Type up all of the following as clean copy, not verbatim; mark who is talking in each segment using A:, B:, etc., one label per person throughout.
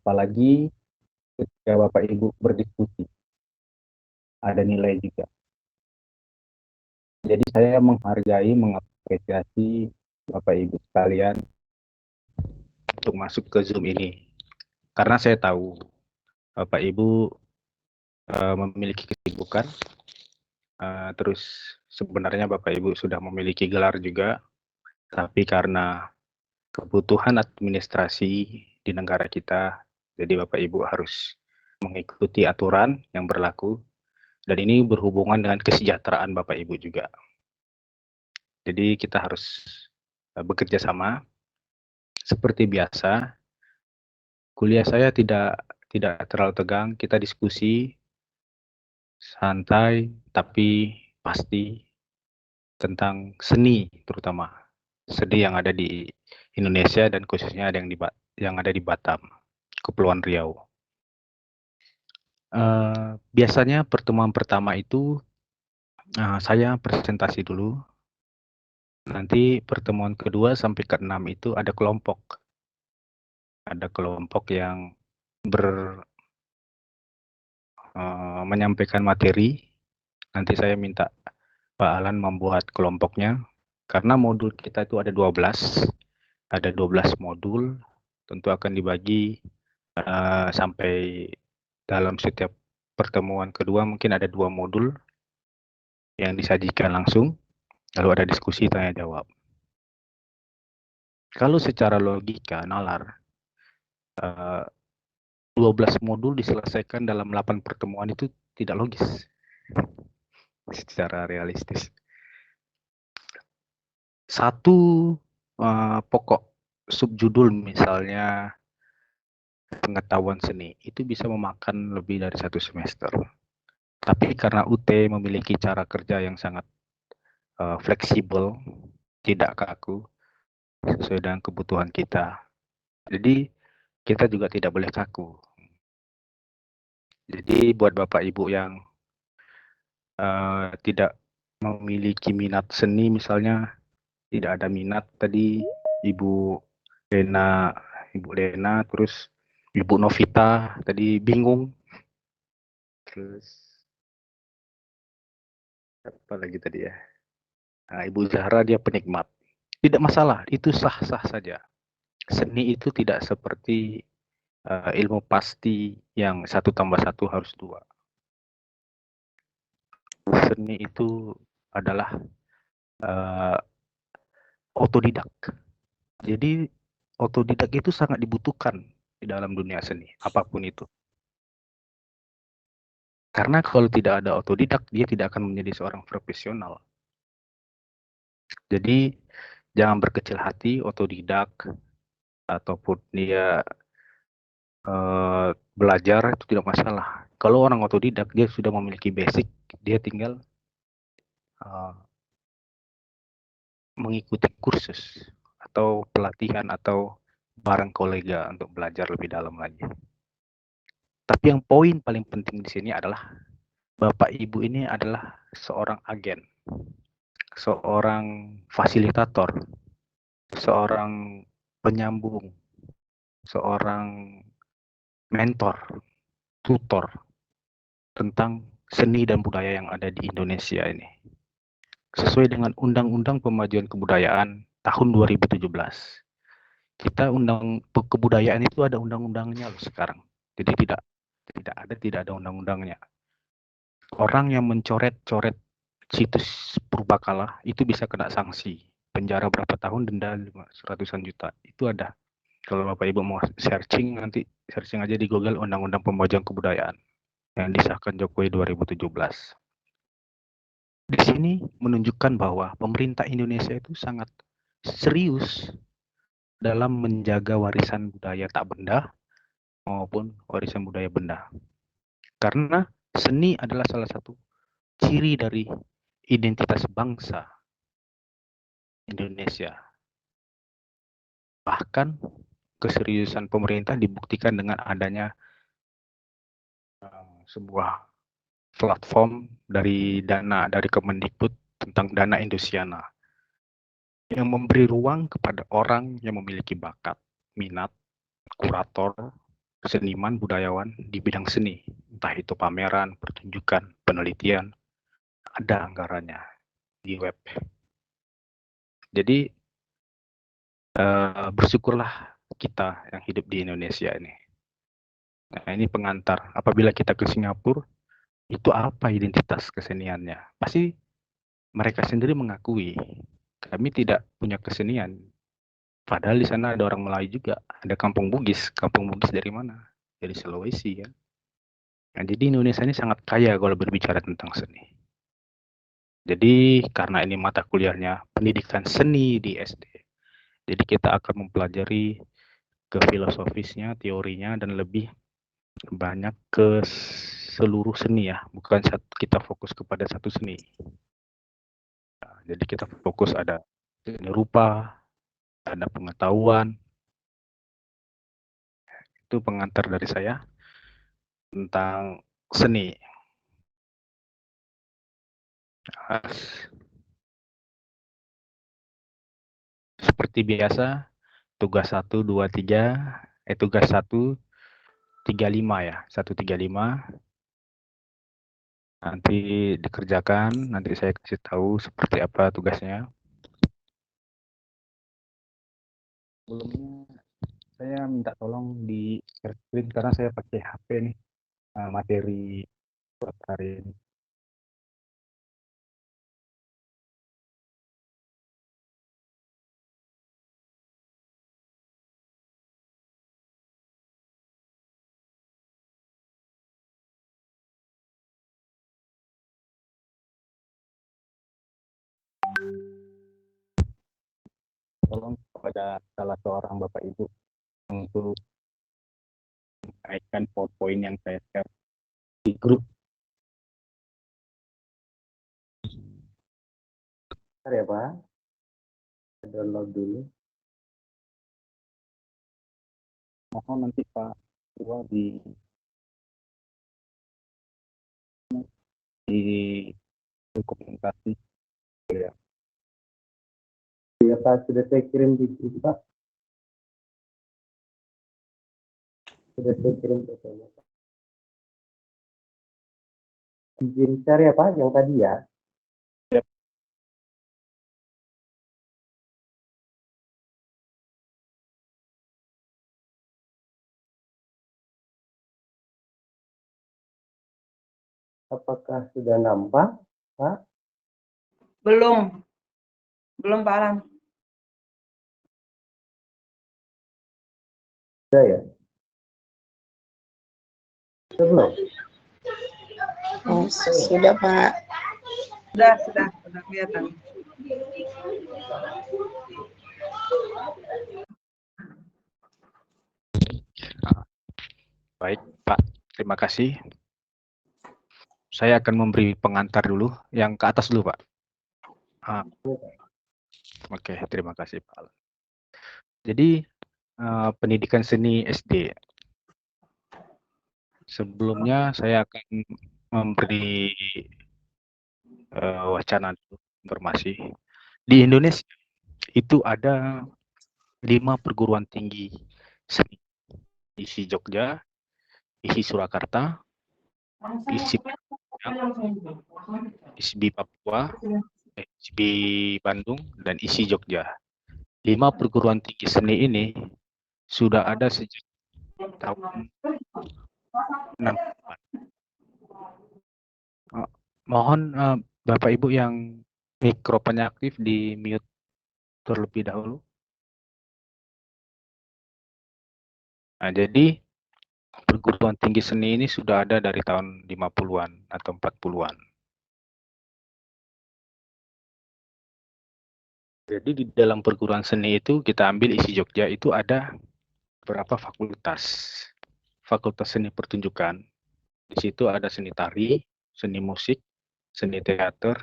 A: apalagi ketika Bapak Ibu berdiskusi, ada nilai juga. Jadi saya menghargai, mengapresiasi Bapak Ibu sekalian untuk masuk ke Zoom ini. Karena saya tahu Bapak Ibu memiliki kesibukan, terus sebenarnya Bapak Ibu sudah memiliki gelar juga, tapi karena kebutuhan administrasi di negara kita, jadi Bapak Ibu harus mengikuti aturan yang berlaku, dan ini berhubungan dengan kesejahteraan Bapak Ibu juga. Jadi kita harus bekerja sama. Seperti biasa, kuliah saya tidak terlalu tegang, kita diskusi santai tapi pasti tentang seni, terutama seni yang ada di Indonesia dan khususnya ada yang ada di Batam, Kepulauan Riau. Biasanya pertemuan pertama itu saya presentasi dulu. Nanti pertemuan kedua sampai ke-6 itu ada kelompok. Ada kelompok yang menyampaikan materi. Nanti saya minta Pak Alan membuat kelompoknya. Karena modul kita itu ada 12. Ada 12 modul. Tentu akan dibagi sampai dalam setiap pertemuan kedua mungkin ada 2 modul yang disajikan langsung. Lalu ada diskusi tanya jawab. Kalau secara logika, nalar, 12 modul diselesaikan dalam 8 pertemuan itu tidak logis secara realistis. Satu pokok subjudul misalnya pengetahuan seni itu bisa memakan lebih dari 1 semester. Tapi karena UT memiliki cara kerja yang sangat fleksibel, tidak kaku, sesuai dengan kebutuhan kita. Jadi kita juga tidak boleh kaku. Jadi buat Bapak Ibu yang tidak memiliki minat seni misalnya, tidak ada minat tadi Ibu Lena, terus Ibu Novita tadi bingung, terus apa lagi tadi ya, Ibu Zahra dia penikmat, tidak masalah, itu sah-sah saja. Seni itu tidak seperti ilmu pasti yang 1 tambah 1 harus 2. Seni itu adalah otodidak. Jadi otodidak itu sangat dibutuhkan di dalam dunia seni, apapun itu. Karena kalau tidak ada otodidak, dia tidak akan menjadi seorang profesional. Jadi jangan berkecil hati, otodidak ataupun dia belajar itu tidak masalah. Kalau orang otodidak dia sudah memiliki basic, dia tinggal mengikuti kursus atau pelatihan atau bareng kolega untuk belajar lebih dalam lagi. Tapi yang poin paling penting di sini adalah Bapak Ibu ini adalah seorang agen, seorang fasilitator, seorang penyambung, seorang mentor, tutor tentang seni dan budaya yang ada di Indonesia ini. Sesuai dengan Undang-Undang Pemajuan Kebudayaan tahun 2017. Kita kebudayaan itu ada undang-undangnya loh sekarang. Jadi tidak ada undang-undangnya. Orang yang mencoret-coret situs purbakala itu bisa kena sanksi, penjara berapa tahun, denda ratusan juta. Itu ada. Kalau Bapak Ibu mau searching, nanti searching aja di Google Undang-Undang Pemajuan Kebudayaan yang disahkan Jokowi 2017. Di sini menunjukkan bahwa pemerintah Indonesia itu sangat serius dalam menjaga warisan budaya tak benda maupun warisan budaya benda. Karena seni adalah salah satu ciri dari identitas bangsa Indonesia. Bahkan keseriusan pemerintah dibuktikan dengan adanya sebuah platform dari Kemendikbud tentang dana Indosiana yang memberi ruang kepada orang yang memiliki bakat, minat, kurator, seniman, budayawan di bidang seni, entah itu pameran, pertunjukan, penelitian, ada anggarannya di web. Jadi bersyukurlah kita yang hidup di Indonesia ini. Nah, ini pengantar. Apabila kita ke Singapura, itu apa identitas keseniannya? Pasti mereka sendiri mengakui, kami tidak punya kesenian. Padahal di sana ada orang Melayu juga, ada kampung Bugis. Kampung Bugis dari mana? Dari Sulawesi ya. Nah, jadi Indonesia ini sangat kaya kalau berbicara tentang seni. Jadi karena ini mata kuliahnya pendidikan seni di SD, jadi kita akan mempelajari ke filosofisnya, teorinya, dan lebih banyak ke seluruh seni ya, bukan kita fokus kepada satu seni. Nah, jadi kita fokus ada seni rupa, ada pengetahuan. Itu pengantar dari saya tentang seni. Seperti biasa, tugas 1, 2, 3, tugas 1, 35 ya, 135. Nanti dikerjakan, nanti saya kasih tahu seperti apa tugasnya. Sebelumnya saya minta tolong di share screen karena saya pakai HP nih, materi buat hari ini. Tolong kepada salah seorang Bapak Ibu untuk naikkan PowerPoint yang saya share di grup. Bentar ya Pak, download dulu. Mohon nanti Pak Ketua di dokumentasi ya. Ya Pak, sudah saya kirim di grup Pak. Sudah saya kirim fotonya. Izin share ya Pak, yang tadi ya. Yep. Apakah sudah nampak Pak?
B: Belum Pak Alan.
A: Sudah ya? Belum?
C: Oh, sudah Pak.
B: Sudah kelihatan.
A: Baik Pak, terima kasih. Saya akan memberi pengantar dulu, yang ke atas dulu Pak. Oke, terima kasih Pak Alan. Jadi pendidikan seni SD. Sebelumnya saya akan memberi wacana informasi. Di Indonesia itu ada 5 perguruan tinggi seni. ISI Jogja, ISI Surakarta, ISI ISBI Papua, ISBI Bandung, dan ISI Jogja. 5 perguruan tinggi seni ini sudah ada sejak tahun 60-an. Mohon Bapak Ibu yang mikrofonnya aktif di mute terlebih dahulu. Nah, jadi perguruan tinggi seni ini sudah ada dari tahun 50-an atau 40-an. Jadi di dalam perguruan seni itu kita ambil ISI Jogja itu ada beberapa fakultas. Fakultas seni pertunjukan. Di situ ada seni tari, seni musik, seni teater,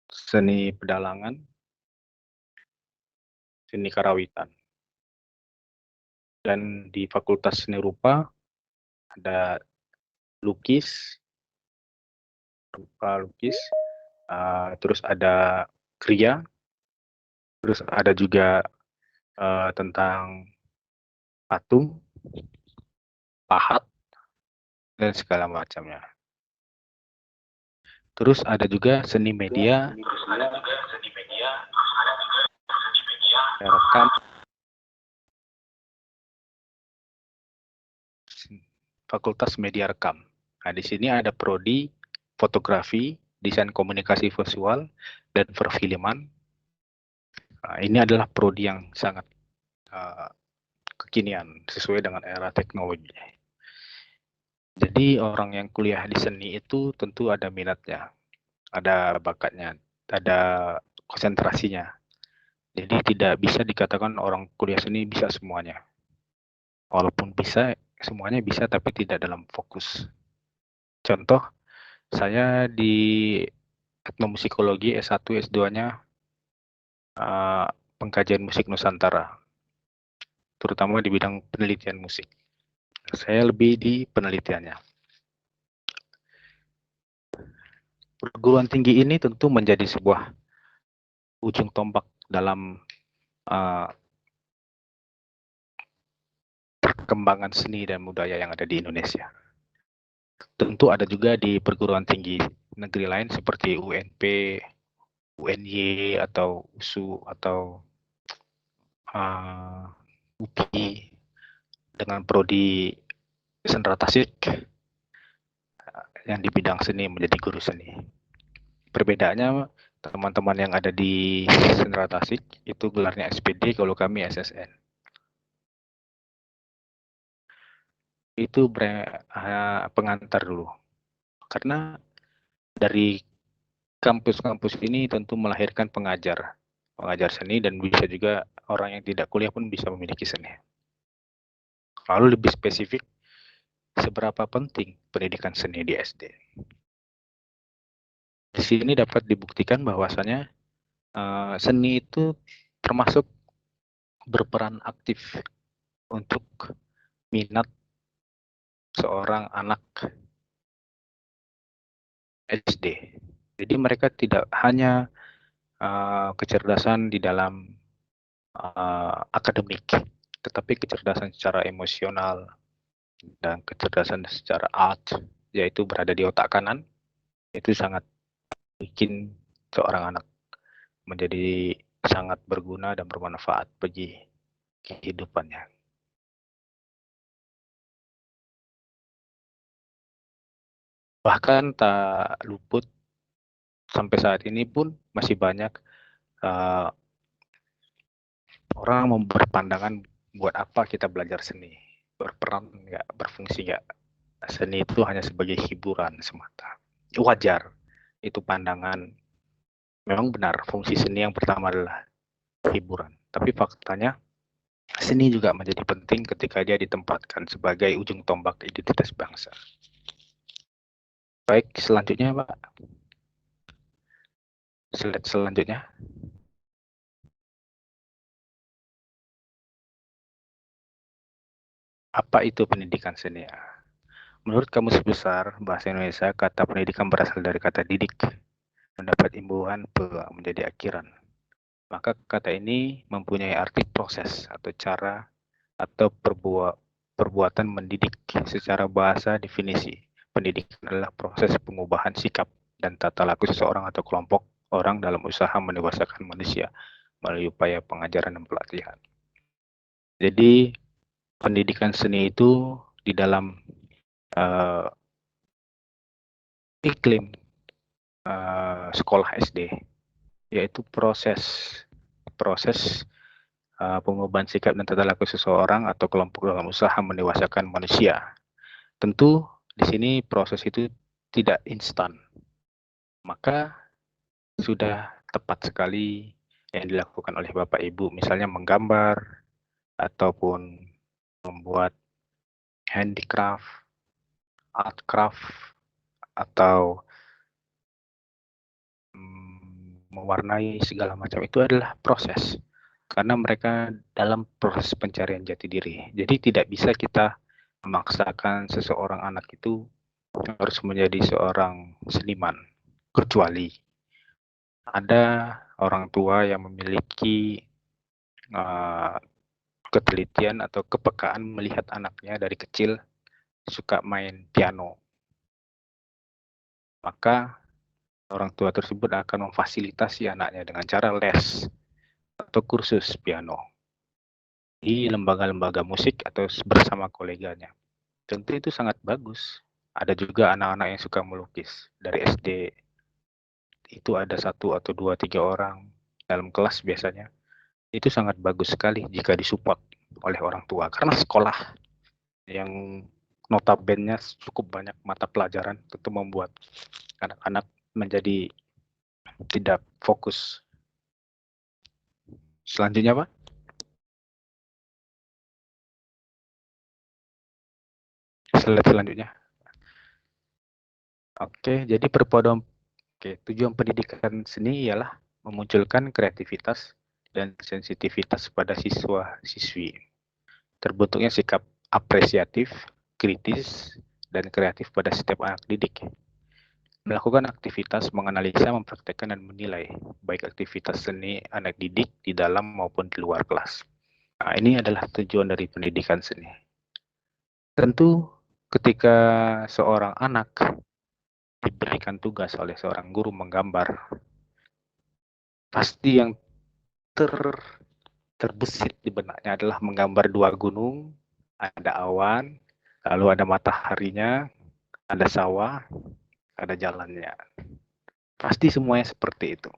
A: seni pedalangan, seni karawitan. Dan di Fakultas Seni Rupa ada lukis, terus ada kriya, terus ada juga tentang patung, pahat, dan segala macamnya. Terus ada juga seni media, rekam, Fakultas Media Rekam. Nah, di sini ada prodi fotografi, desain komunikasi visual, dan perfilman. Nah, ini adalah prodi yang sangat kekinian sesuai dengan era teknologi. Jadi orang yang kuliah di seni itu tentu ada minatnya, ada bakatnya, ada konsentrasinya. Jadi tidak bisa dikatakan orang kuliah seni bisa semuanya. Walaupun bisa, semuanya bisa tapi tidak dalam fokus. Contoh, saya di etnomusikologi S1, S2-nya pengkajian musik Nusantara, terutama di bidang penelitian musik. Saya lebih di penelitiannya. Perguruan tinggi ini tentu menjadi sebuah ujung tombak dalam perkembangan seni dan budaya yang ada di Indonesia. Tentu ada juga di perguruan tinggi negeri lain seperti UNP, UNY, atau USU, atau UPI dengan prodi Sentra Tasik yang di bidang seni menjadi guru seni. Perbedaannya teman-teman yang ada di Sentra Tasik itu gelarnya SPD, kalau kami SSN. Itu pengantar dulu. Karena dari kampus-kampus ini tentu melahirkan pengajar seni, dan bisa juga orang yang tidak kuliah pun bisa memiliki seni. Lalu lebih spesifik, seberapa penting pendidikan seni di SD? Di sini dapat dibuktikan bahwasannya seni itu termasuk berperan aktif untuk minat seorang anak SD. Jadi mereka tidak hanya kecerdasan di dalam akademik, tetapi kecerdasan secara emosional dan kecerdasan secara art, yaitu berada di otak kanan, itu sangat bikin seorang anak menjadi sangat berguna dan bermanfaat bagi kehidupannya. Bahkan tak luput sampai saat ini pun masih banyak orang berpandangan buat apa kita belajar seni, berperan nggak, berfungsi nggak, seni itu hanya sebagai hiburan semata. Wajar, itu pandangan. Memang benar, fungsi seni yang pertama adalah hiburan. Tapi faktanya, seni juga menjadi penting ketika dia ditempatkan sebagai ujung tombak identitas bangsa. Baik, selanjutnya Pak. Slide selanjutnya. Apa itu pendidikan seni? Menurut Kamus Besar Bahasa Indonesia, kata pendidikan berasal dari kata didik, mendapat imbuhan menjadi akhiran. Maka kata ini mempunyai arti proses atau cara atau perbuatan mendidik. Secara bahasa definisi, pendidikan adalah proses pengubahan sikap dan tata laku seseorang atau kelompok orang dalam usaha mendewasakan manusia melalui upaya pengajaran dan pelatihan. Jadi pendidikan seni itu di dalam iklim sekolah SD, yaitu proses pengubahan sikap dan tata laku seseorang atau kelompok dalam usaha mendewasakan manusia. Tentu di sini proses itu tidak instan, maka sudah tepat sekali yang dilakukan oleh Bapak Ibu, misalnya menggambar ataupun membuat handicraft, artcraft, atau mewarnai segala macam. Itu adalah proses, karena mereka dalam proses pencarian jati diri. Jadi tidak bisa kita memaksakan seseorang anak itu harus menjadi seorang seniman, kecuali ada orang tua yang memiliki ketelitian atau kepekaan melihat anaknya dari kecil suka main piano. Maka orang tua tersebut akan memfasilitasi anaknya dengan cara les atau kursus piano di lembaga-lembaga musik atau bersama koleganya. Tentu itu sangat bagus. Ada juga anak-anak yang suka melukis. Dari SD itu ada 1 atau 2, 3 orang dalam kelas biasanya. Itu sangat bagus sekali jika disupport oleh orang tua. Karena sekolah yang notabene cukup banyak mata pelajaran tentu membuat anak-anak menjadi tidak fokus. Selanjutnya, Pak. Slide selanjutnya. Oke, jadi tujuan pendidikan seni ialah memunculkan kreativitas dan sensitivitas pada siswa-siswi. Terbentuknya sikap apresiatif, kritis, dan kreatif pada setiap anak didik. Melakukan aktivitas menganalisa, mempraktekkan, dan menilai, baik aktivitas seni anak didik di dalam maupun di luar kelas. Nah, ini adalah tujuan dari pendidikan seni. Tentu ketika seorang anak diberikan tugas oleh seorang guru menggambar, pasti yang terbesit di benaknya adalah menggambar 2 gunung, ada awan, lalu ada mataharinya, ada sawah, ada jalannya. Pasti semuanya seperti itu.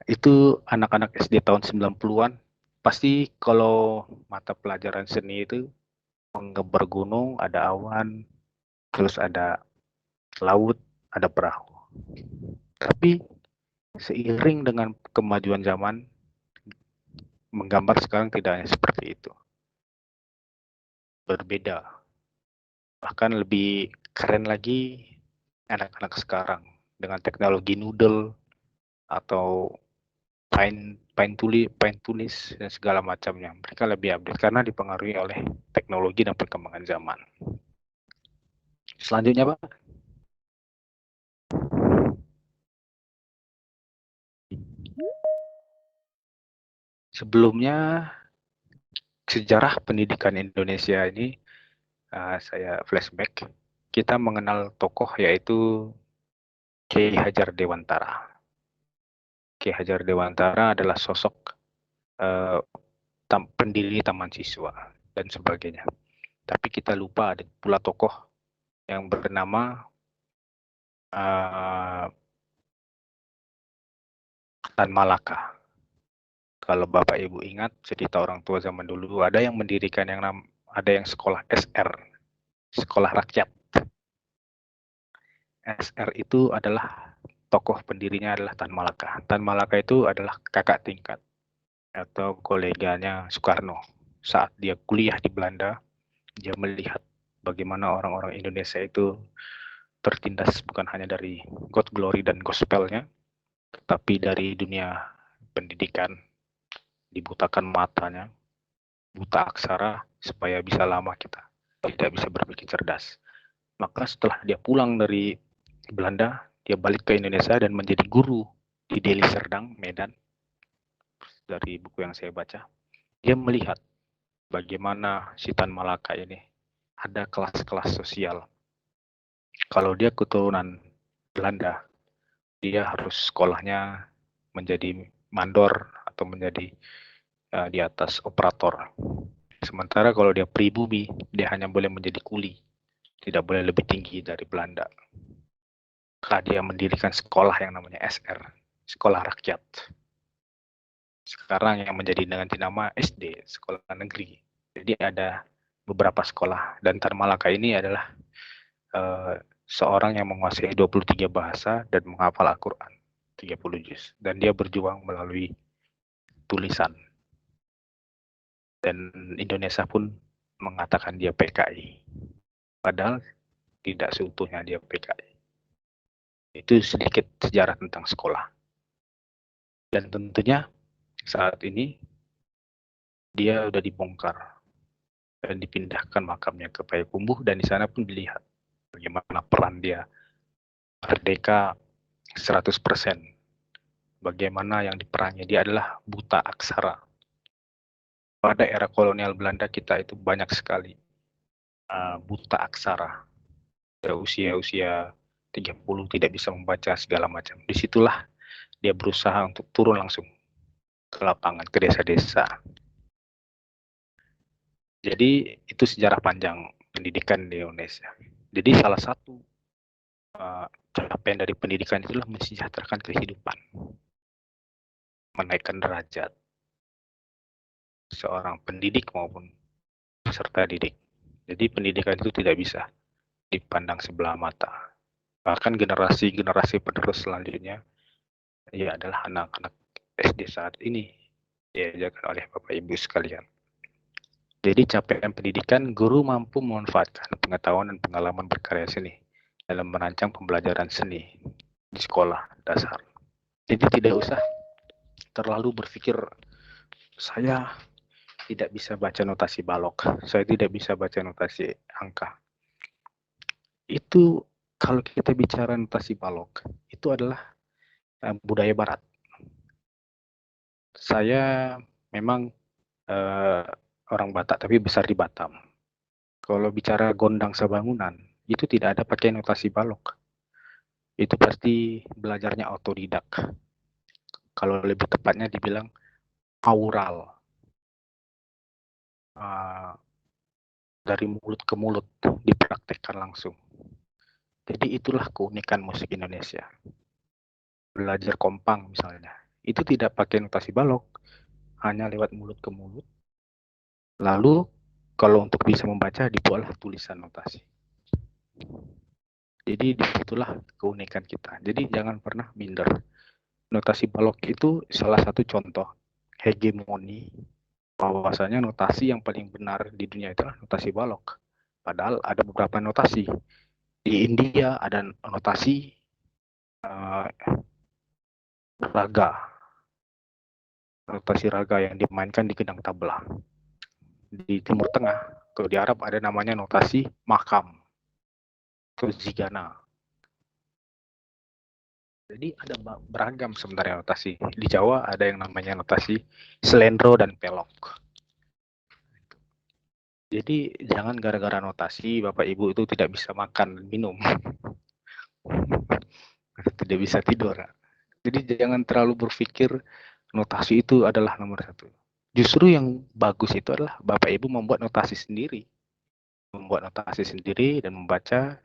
A: Itu anak-anak SD tahun 90-an, pasti kalau mata pelajaran seni itu menggambar gunung, ada awan, terus ada laut, ada perahu. Tapi seiring dengan kemajuan zaman, menggambar sekarang tidak hanya seperti itu. Berbeda. Bahkan lebih keren lagi anak-anak sekarang dengan teknologi noodle atau paint tulis dan segala macamnya. Mereka lebih update karena dipengaruhi oleh teknologi dan perkembangan zaman. Selanjutnya, Pak. Sebelumnya, sejarah pendidikan Indonesia ini, saya flashback, kita mengenal tokoh yaitu Kiai Hajar Dewantara. Kiai Hajar Dewantara adalah sosok pendiri Taman Siswa dan sebagainya. Tapi kita lupa ada pula tokoh yang bernama Tan Malaka. Kalau Bapak Ibu ingat cerita orang tua zaman dulu, ada yang mendirikan ada yang sekolah SR, sekolah rakyat. SR itu adalah tokoh pendirinya adalah Tan Malaka. Tan Malaka itu adalah kakak tingkat atau koleganya Soekarno. Saat dia kuliah di Belanda, dia melihat bagaimana orang-orang Indonesia itu tertindas bukan hanya dari God Glory dan gospelnya, tetapi dari dunia pendidikan, dibutakan matanya, buta aksara, supaya bisa lama kita tidak bisa berpikir cerdas. Maka setelah dia pulang dari Belanda, dia balik ke Indonesia dan menjadi guru di Deli Serdang, Medan. Dari buku yang saya baca, dia melihat bagaimana si Tan Malaka ini ada kelas-kelas sosial. Kalau dia keturunan Belanda, dia harus sekolahnya menjadi mandor atau menjadi di atas operator. Sementara kalau dia pribumi, dia hanya boleh menjadi kuli, tidak boleh lebih tinggi dari Belanda. Maka dia mendirikan sekolah yang namanya SR, sekolah rakyat. Sekarang yang menjadi dengan nama SD, sekolah negeri. Jadi ada beberapa sekolah, dan Tan Malaka ini adalah seorang yang menguasai 23 bahasa dan menghafal Al-Quran 30 juz. Dan dia berjuang melalui tulisan. Dan Indonesia pun mengatakan dia PKI. Padahal tidak seutuhnya dia PKI. Itu sedikit sejarah tentang sekolah. Dan tentunya saat ini dia sudah dibongkar dan dipindahkan makamnya ke Payakumbuh, dan di sana pun dilihat bagaimana peran dia merdeka 100%. Bagaimana yang diperannya, dia adalah buta aksara. Pada era kolonial Belanda kita itu banyak sekali buta aksara, usia 30 tidak bisa membaca segala macam. Disitulah dia berusaha untuk turun langsung ke lapangan, ke desa-desa. Jadi itu sejarah panjang pendidikan di Indonesia. Jadi salah satu capaian dari pendidikan itulah mensejahterakan kehidupan, menaikkan derajat seorang pendidik maupun peserta didik. Jadi pendidikan itu tidak bisa dipandang sebelah mata. Bahkan generasi-generasi penerus selanjutnya ya adalah anak-anak SD saat ini diajarkan oleh Bapak Ibu sekalian. Jadi capaian pendidikan, guru mampu memanfaatkan pengetahuan dan pengalaman berkarya seni dalam merancang pembelajaran seni di sekolah dasar. Jadi tidak usah terlalu berpikir saya tidak bisa baca notasi balok, saya tidak bisa baca notasi angka. Itu kalau kita bicara notasi balok, itu adalah budaya barat. Saya memang orang Batak tapi besar di Batam. Kalau bicara gondang sebangunan, itu tidak ada pakai notasi balok. Itu pasti belajarnya otodidak. Kalau lebih tepatnya dibilang aural. Dari mulut ke mulut, dipraktekkan langsung. Jadi itulah keunikan musik Indonesia. Belajar kompang misalnya, itu tidak pakai notasi balok, hanya lewat mulut ke mulut. Lalu kalau untuk bisa membaca dibuatlah tulisan notasi. Jadi disitulah keunikan kita. Jadi jangan pernah minder. Notasi balok itu salah satu contoh hegemoni bahwasanya notasi yang paling benar di dunia itulah notasi balok. Padahal ada beberapa notasi. Di India ada notasi raga. Notasi raga yang dimainkan di gendang tabla. Di Timur Tengah, kalau di Arab ada namanya notasi makam. Terus zigana. Jadi ada beragam sebenarnya notasi. Di Jawa ada yang namanya notasi selendro dan pelok. Jadi jangan gara-gara notasi Bapak Ibu itu tidak bisa makan, minum. Tidak bisa tidur. Jadi jangan terlalu berpikir notasi itu adalah nomor satu. Justru yang bagus itu adalah Bapak Ibu membuat notasi sendiri. Membuat notasi sendiri dan membaca,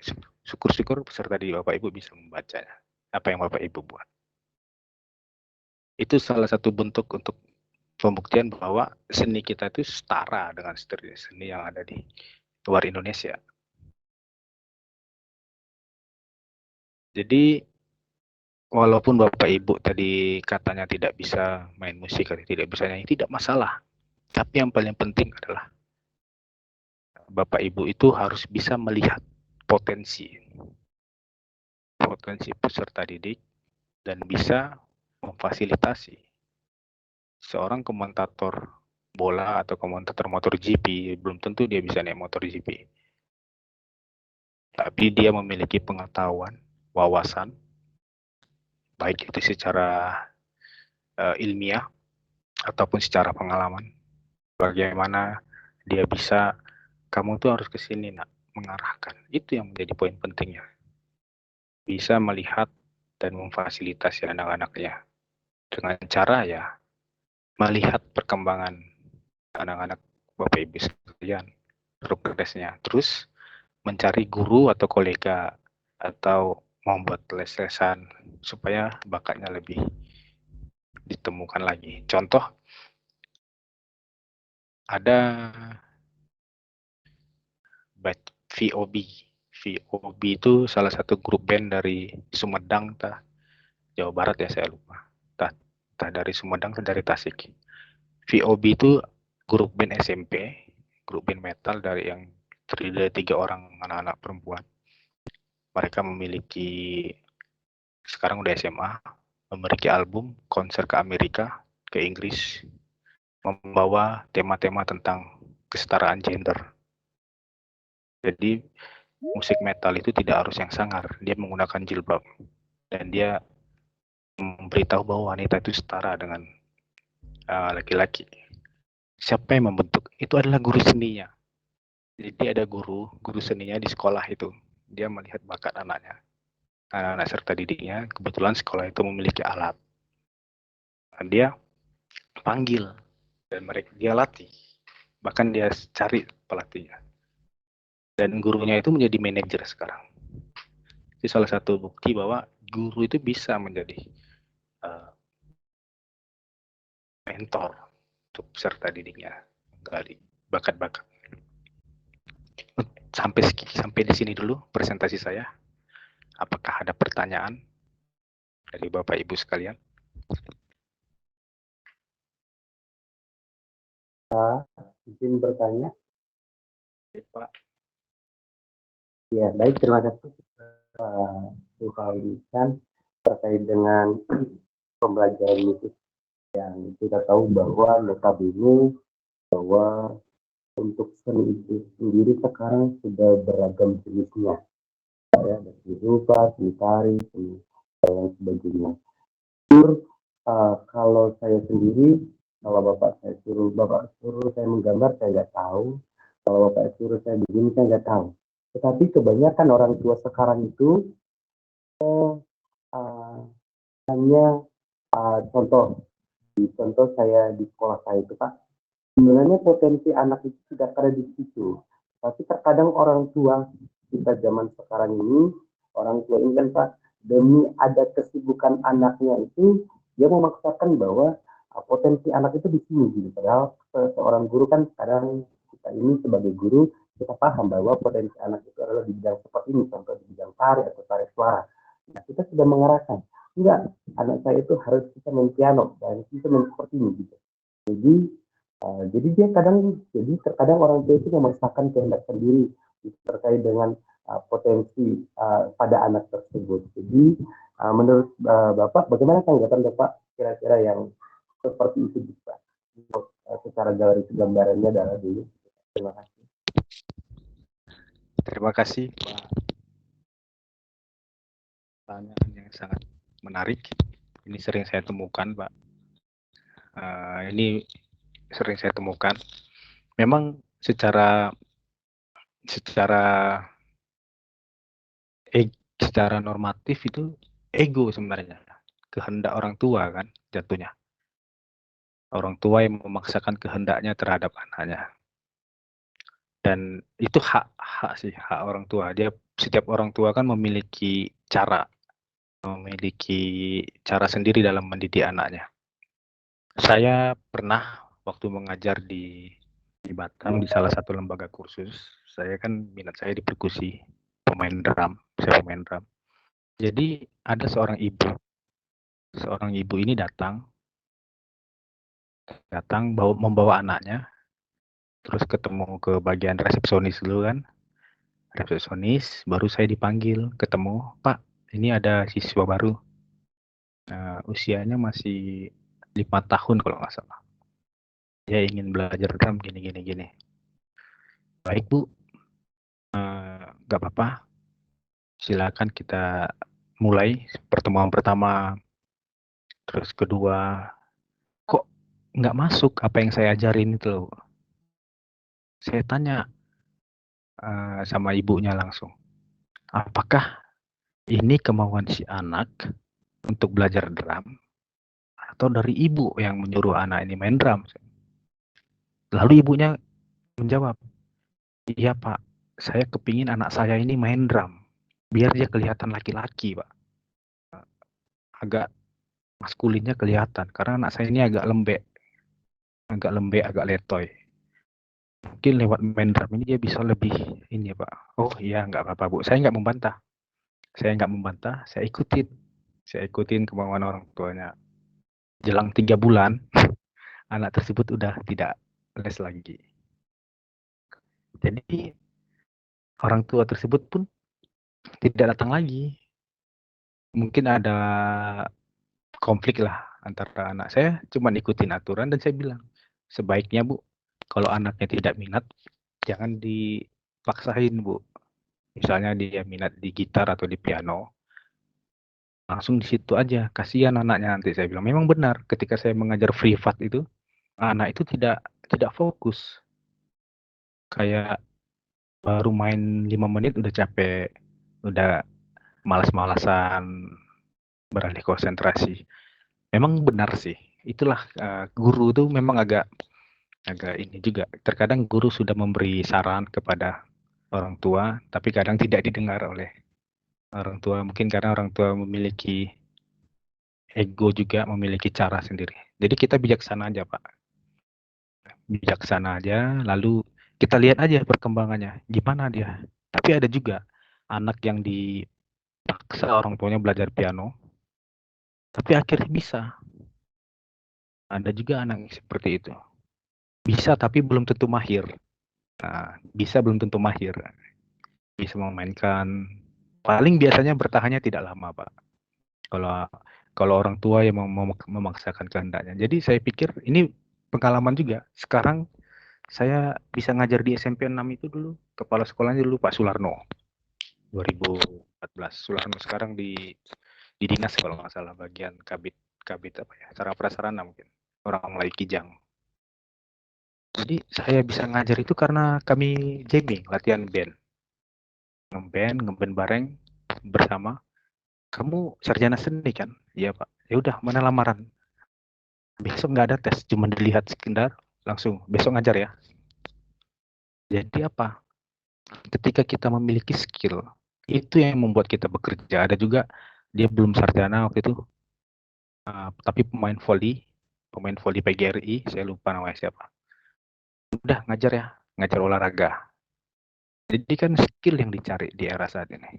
A: syukur-syukur peserta di Bapak Ibu bisa membacanya. Apa yang Bapak Ibu buat. Itu salah satu bentuk untuk pembuktian bahwa seni kita itu setara dengan seni yang ada di luar Indonesia. Jadi walaupun Bapak Ibu tadi katanya tidak bisa main musik atau tidak bisa nyanyi, tidak masalah. Tapi yang paling penting adalah Bapak Ibu itu harus bisa melihat potensi peserta didik dan bisa memfasilitasi seorang komentator bola atau komentator motor GP. Belum tentu dia bisa naik motor GP. Tapi dia memiliki pengetahuan, wawasan, baik itu secara ilmiah ataupun secara pengalaman. Bagaimana dia bisa, kamu tuh harus ke sini nak, mengarahkan. Itu yang menjadi poin pentingnya. Bisa melihat dan memfasilitasi anak-anaknya dengan cara ya melihat perkembangan anak-anak Bapak Ibu sekalian, progresnya. Terus mencari guru atau kolega atau membuat les-lesan supaya bakatnya lebih ditemukan lagi. Contoh, ada VOB. VOB itu salah satu grup band dari Sumedang, Jawa Barat ya, saya lupa. Entah dari Sumedang atau dari Tasik. VOB itu grup band SMP, grup band metal dari yang terdiri dari 3 orang anak-anak perempuan. Mereka memiliki, sekarang udah SMA, memiliki album, konser ke Amerika, ke Inggris, membawa tema-tema tentang kesetaraan gender. Jadi musik metal itu tidak harus yang sangar, dia menggunakan jilbab dan dia memberitahu bahwa wanita itu setara dengan laki-laki. Siapa yang membentuk? Itu adalah guru seninya. Jadi ada guru seninya di sekolah itu. Dia melihat bakat anak-anak serta didiknya. Kebetulan sekolah itu memiliki alat. Dan dia panggil dan dia latih. Bahkan dia cari pelatihnya. Dan gurunya itu menjadi manajer sekarang. Itu salah satu bukti bahwa guru itu bisa menjadi mentor untuk peserta didiknya, menggali bakat-bakat. Sampai di sini dulu presentasi saya. Apakah ada pertanyaan dari Bapak Ibu sekalian?
D: Izin bertanya.
A: Pak.
D: Ya, baik, terima kasih Pak Ikan terkait dengan pembelajaran musik yang kita tahu bahwa notabene bahwa untuk seni itu sendiri sekarang sudah beragam jenisnya, ya, dari rupa, seni tari, seni dan sebagainya. Kalau saya sendiri, kalau Bapak suruh saya menggambar, saya nggak tahu. Kalau Bapak suruh saya begini, saya nggak tahu. Tetapi kebanyakan orang tua sekarang itu hanya contoh saya di sekolah saya itu Pak, sebenarnya potensi anak itu tidak ada di situ. Tapi terkadang orang tua kita zaman sekarang ini, orang tua ini kan Pak, demi ada kesibukan anaknya itu, dia memaksakan bahwa potensi anak itu di sini gitu. Padahal seorang guru kan kadang kita ini sebagai guru kita paham bahwa potensi anak itu adalah di bidang seperti ini, contoh di bidang tari atau tari suara. Nah, kita sudah mengarahkan, enggak, anak saya itu harus bisa main piano dan bisa main seperti ini gitu. Jadi dia terkadang orang tua itu memaksakan kehendak sendiri terkait dengan potensi pada anak tersebut. Jadi menurut Bapak, bagaimana tanggapan Bapak kira-kira yang seperti itu bisa secara garis gambarannya adalah dulu. Terima kasih.
A: Terima kasih Pak. Pertanyaan yang sangat menarik. Ini sering saya temukan Pak. Ini sering saya temukan. Memang secara normatif itu ego sebenarnya, kehendak orang tua kan jatuhnya. Orang tua yang memaksakan kehendaknya terhadap anaknya. Dan itu hak orang tua. Setiap orang tua kan memiliki cara sendiri dalam mendidik anaknya. Saya pernah waktu mengajar di Batam di salah satu lembaga kursus, saya kan minat saya di perkusi, saya pemain drum. Jadi ada seorang ibu ini datang membawa anaknya, terus ketemu ke bagian resepsionis dulu kan, baru saya dipanggil ketemu, Pak, ini ada siswa baru, usianya masih 5 tahun kalau nggak salah, dia ingin belajar drum gini. Baik Bu, nggak apa-apa, silakan kita mulai pertemuan pertama. Terus kedua, kok nggak masuk apa yang saya ajarin itu loh. Saya tanya sama ibunya langsung, apakah ini kemauan si anak untuk belajar drum atau dari ibu yang menyuruh anak ini main drum? Lalu ibunya menjawab, iya Pak, saya kepingin anak saya ini main drum biar dia kelihatan laki-laki Pak, agak maskulinnya kelihatan, karena anak saya ini agak lembek, agak letoy. Mungkin lewat main drum ini dia bisa lebih ini Pak. Oh iya, nggak apa-apa Bu, saya nggak membantah, saya ikutin kemauan orang tuanya. Jelang 3 bulan anak tersebut udah tidak les lagi. Jadi orang tua tersebut pun tidak datang lagi. Mungkin ada konflik lah antara anak saya, cuma ikutin aturan dan saya bilang, sebaiknya Bu, kalau anaknya tidak minat, jangan dipaksain Bu. Misalnya dia minat di gitar atau di piano, langsung di situ aja, kasihan anaknya nanti, saya bilang. Memang benar, ketika saya mengajar privat itu, anak itu tidak fokus. Kayak baru main 5 menit udah capek, udah malas-malasan, beralih konsentrasi. Memang benar sih, itulah guru tuh memang agak ini juga. Terkadang guru sudah memberi saran kepada orang tua, tapi kadang tidak didengar oleh orang tua. Mungkin karena orang tua memiliki ego juga, memiliki cara sendiri. Jadi kita bijaksana aja, Pak. Bijaksana aja, lalu kita lihat aja perkembangannya, gimana dia. Tapi ada juga anak yang dipaksa orang tuanya belajar piano, tapi akhirnya bisa. Ada juga anak yang seperti itu. Bisa tapi belum tentu mahir. Nah, bisa belum tentu mahir. Bisa memainkan. Paling biasanya bertahannya tidak lama, Pak. Kalau orang tua yang memaksakan kehendaknya. Jadi saya pikir ini pengalaman juga. Sekarang saya bisa ngajar di SMP 6 itu dulu. Kepala sekolahnya dulu Pak Sularno. 2014. Sularno sekarang di dinas kalau nggak salah, bagian kabit apa ya, sarana prasarana mungkin. Orang Melayu Kijang. Jadi saya bisa ngajar itu karena kami jamming, latihan band. Ngeband bareng bersama. Kamu sarjana seni kan? Iya Pak. Ya udah, mana lamaran? Besok nggak ada tes, cuma dilihat sekedar, langsung besok ngajar ya. Jadi apa? Ketika kita memiliki skill, itu yang membuat kita bekerja. Ada juga dia belum sarjana waktu itu, tapi pemain volley PGRI, saya lupa namanya siapa. Udah ngajar ya, ngajar olahraga. Jadi kan skill yang dicari di era saat ini,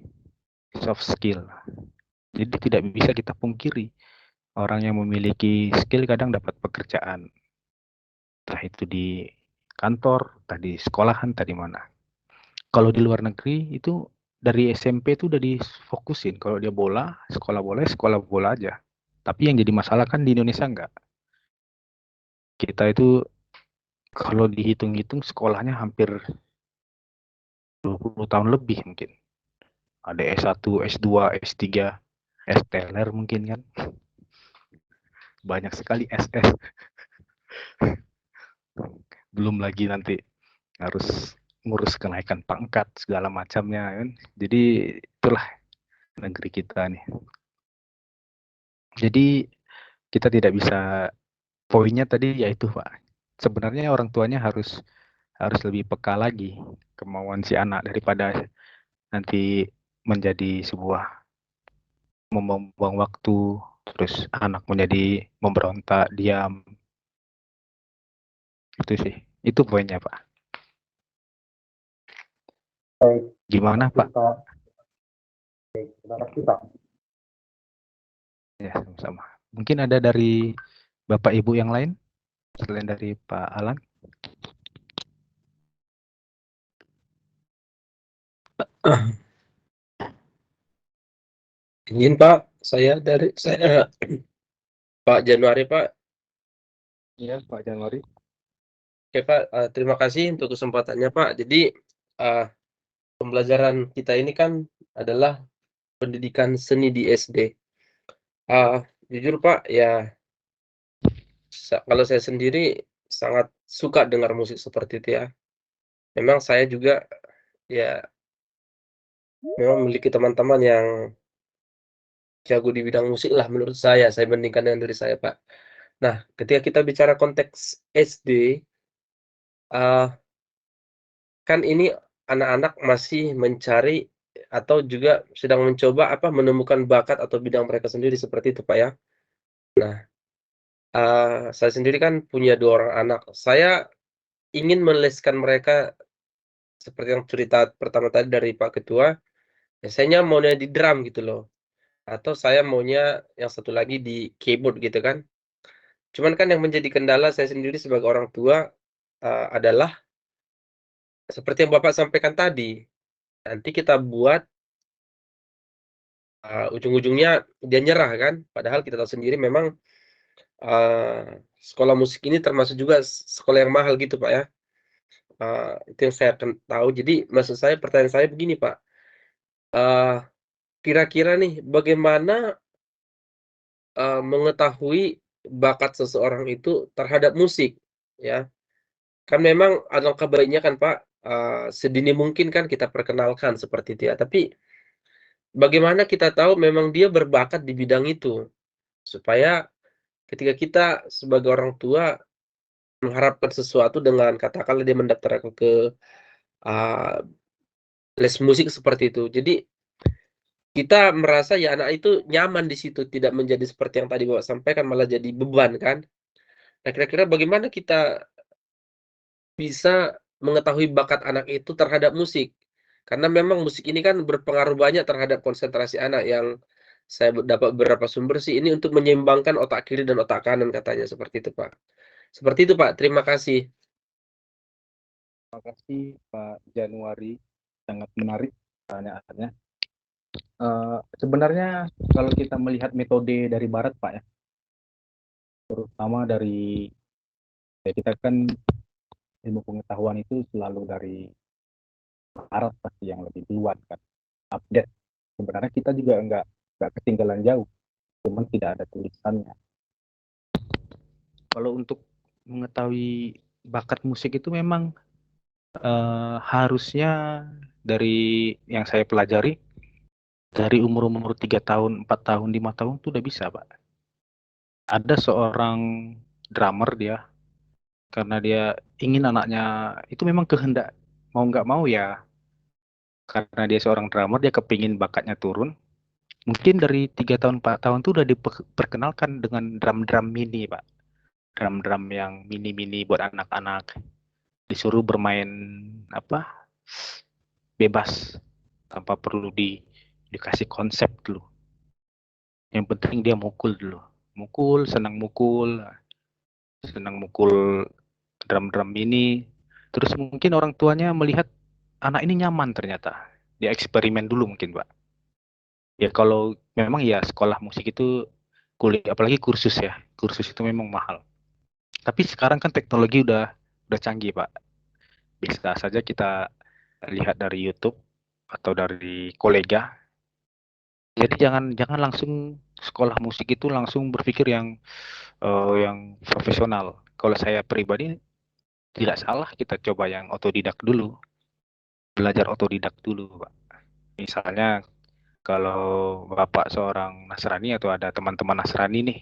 A: soft skill. Jadi tidak bisa kita pungkiri, orang yang memiliki skill kadang dapat pekerjaan. Entah itu di kantor, entah di sekolahan, entah di mana. Kalau di luar negeri itu dari SMP itu udah difokusin. Kalau dia bola, sekolah bola aja. Tapi yang jadi masalah kan di Indonesia enggak. Kita itu kalau dihitung-hitung sekolahnya hampir 20 tahun lebih mungkin. Ada S1, S2, S3, S-teler mungkin kan. Banyak sekali SS. Belum lagi nanti harus ngurus kenaikan pangkat segala macamnya kan. Jadi itulah negeri kita nih. Jadi kita tidak bisa, poinnya tadi yaitu Pak, sebenarnya orang tuanya harus lebih peka lagi kemauan si anak daripada nanti menjadi sebuah membuang waktu, terus anak menjadi memberontak, diam. Itu sih, itu poinnya Pak.
D: Baik,
A: Gimana Pak?
D: Baik, terima kasih Pak.
A: Ya, sama-sama. Mungkin ada dari Bapak Ibu yang lain selain dari Pak Alan?
E: Ingin Pak, saya Pak Januari Pak.
A: Iya, Pak Januari.
E: Oke Pak, terima kasih untuk kesempatannya Pak. Jadi pembelajaran kita ini kan adalah pendidikan seni di SD. Jujur Pak, ya kalau saya sendiri sangat suka dengar musik seperti itu ya. Memang saya juga ya memang memiliki teman-teman yang jago di bidang musik lah menurut saya bandingkan dengan diri saya Pak. Nah, ketika kita bicara konteks SD, kan ini anak-anak masih mencari atau juga sedang mencoba menemukan bakat atau bidang mereka sendiri seperti itu Pak ya. Nah, saya sendiri kan punya 2 orang anak. Saya ingin meleskan mereka seperti yang cerita pertama tadi dari Pak Ketua, biasanya maunya di drum gitu loh, atau saya maunya yang satu lagi di keyboard gitu kan. Cuman kan yang menjadi kendala saya sendiri sebagai orang tua, adalah seperti yang Bapak sampaikan tadi, nanti kita buat ujung-ujungnya dia nyerah kan, padahal kita tahu sendiri memang, sekolah musik ini termasuk juga sekolah yang mahal gitu Pak ya. Itu yang saya tahu. Jadi maksud saya, pertanyaan saya begini Pak, kira-kira nih bagaimana, mengetahui bakat seseorang itu terhadap musik ya? Kan memang alangkah baiknya kan Pak, sedini mungkin kan kita perkenalkan seperti itu ya. Tapi bagaimana kita tahu memang dia berbakat di bidang itu? Supaya ketika kita sebagai orang tua mengharapkan sesuatu dengan katakanlah dia mendaftarkan ke, eee, les musik seperti itu. Jadi kita merasa ya anak itu nyaman di situ, tidak menjadi seperti yang tadi Bapak sampaikan malah jadi beban kan. Nah kira-kira bagaimana kita bisa mengetahui bakat anak itu terhadap musik? Karena memang musik ini kan berpengaruh banyak terhadap konsentrasi anak yang saya dapat beberapa sumber sih ini untuk menyeimbangkan otak kiri dan otak kanan katanya seperti itu, Pak. Seperti itu, Pak. Terima kasih.
A: Terima kasih Pak Januari, sangat menarik pertanyaannya. Sebenarnya kalau kita melihat metode dari Barat Pak ya, terutama dari ya kita kan ilmu pengetahuan itu selalu dari Barat pasti yang lebih duluan kan, update. Sebenarnya kita juga nggak ketinggalan jauh, cuman tidak ada tulisannya. Kalau untuk mengetahui bakat musik itu memang harusnya dari yang saya pelajari dari umur 3 tahun, 4 tahun, 5 tahun itu udah bisa, Pak. Ada seorang drummer dia, karena dia ingin anaknya itu memang kehendak, mau nggak mau ya, karena dia seorang drummer, dia kepingin bakatnya turun. Mungkin dari 3 tahun, 4 tahun itu udah diperkenalkan dengan drum-drum mini, Pak. Drum-drum yang mini-mini buat anak-anak. Disuruh bermain bebas tanpa perlu dikasih konsep dulu. Yang penting dia mukul dulu. Senang mukul drum-drum ini. Terus mungkin orang tuanya melihat anak ini nyaman ternyata. Dia eksperimen dulu mungkin, Pak. Ya kalau memang ya sekolah musik itu kuliah, apalagi kursus ya. Kursus itu memang mahal. Tapi sekarang kan teknologi udah canggih, Pak. Bisa saja kita lihat dari YouTube atau dari kolega. Jadi jangan langsung sekolah musik itu langsung berpikir yang profesional. Kalau saya pribadi tidak salah kita coba yang otodidak dulu, belajar otodidak dulu, Pak. Misalnya kalau Bapak seorang Nasrani atau ada teman-teman Nasrani nih,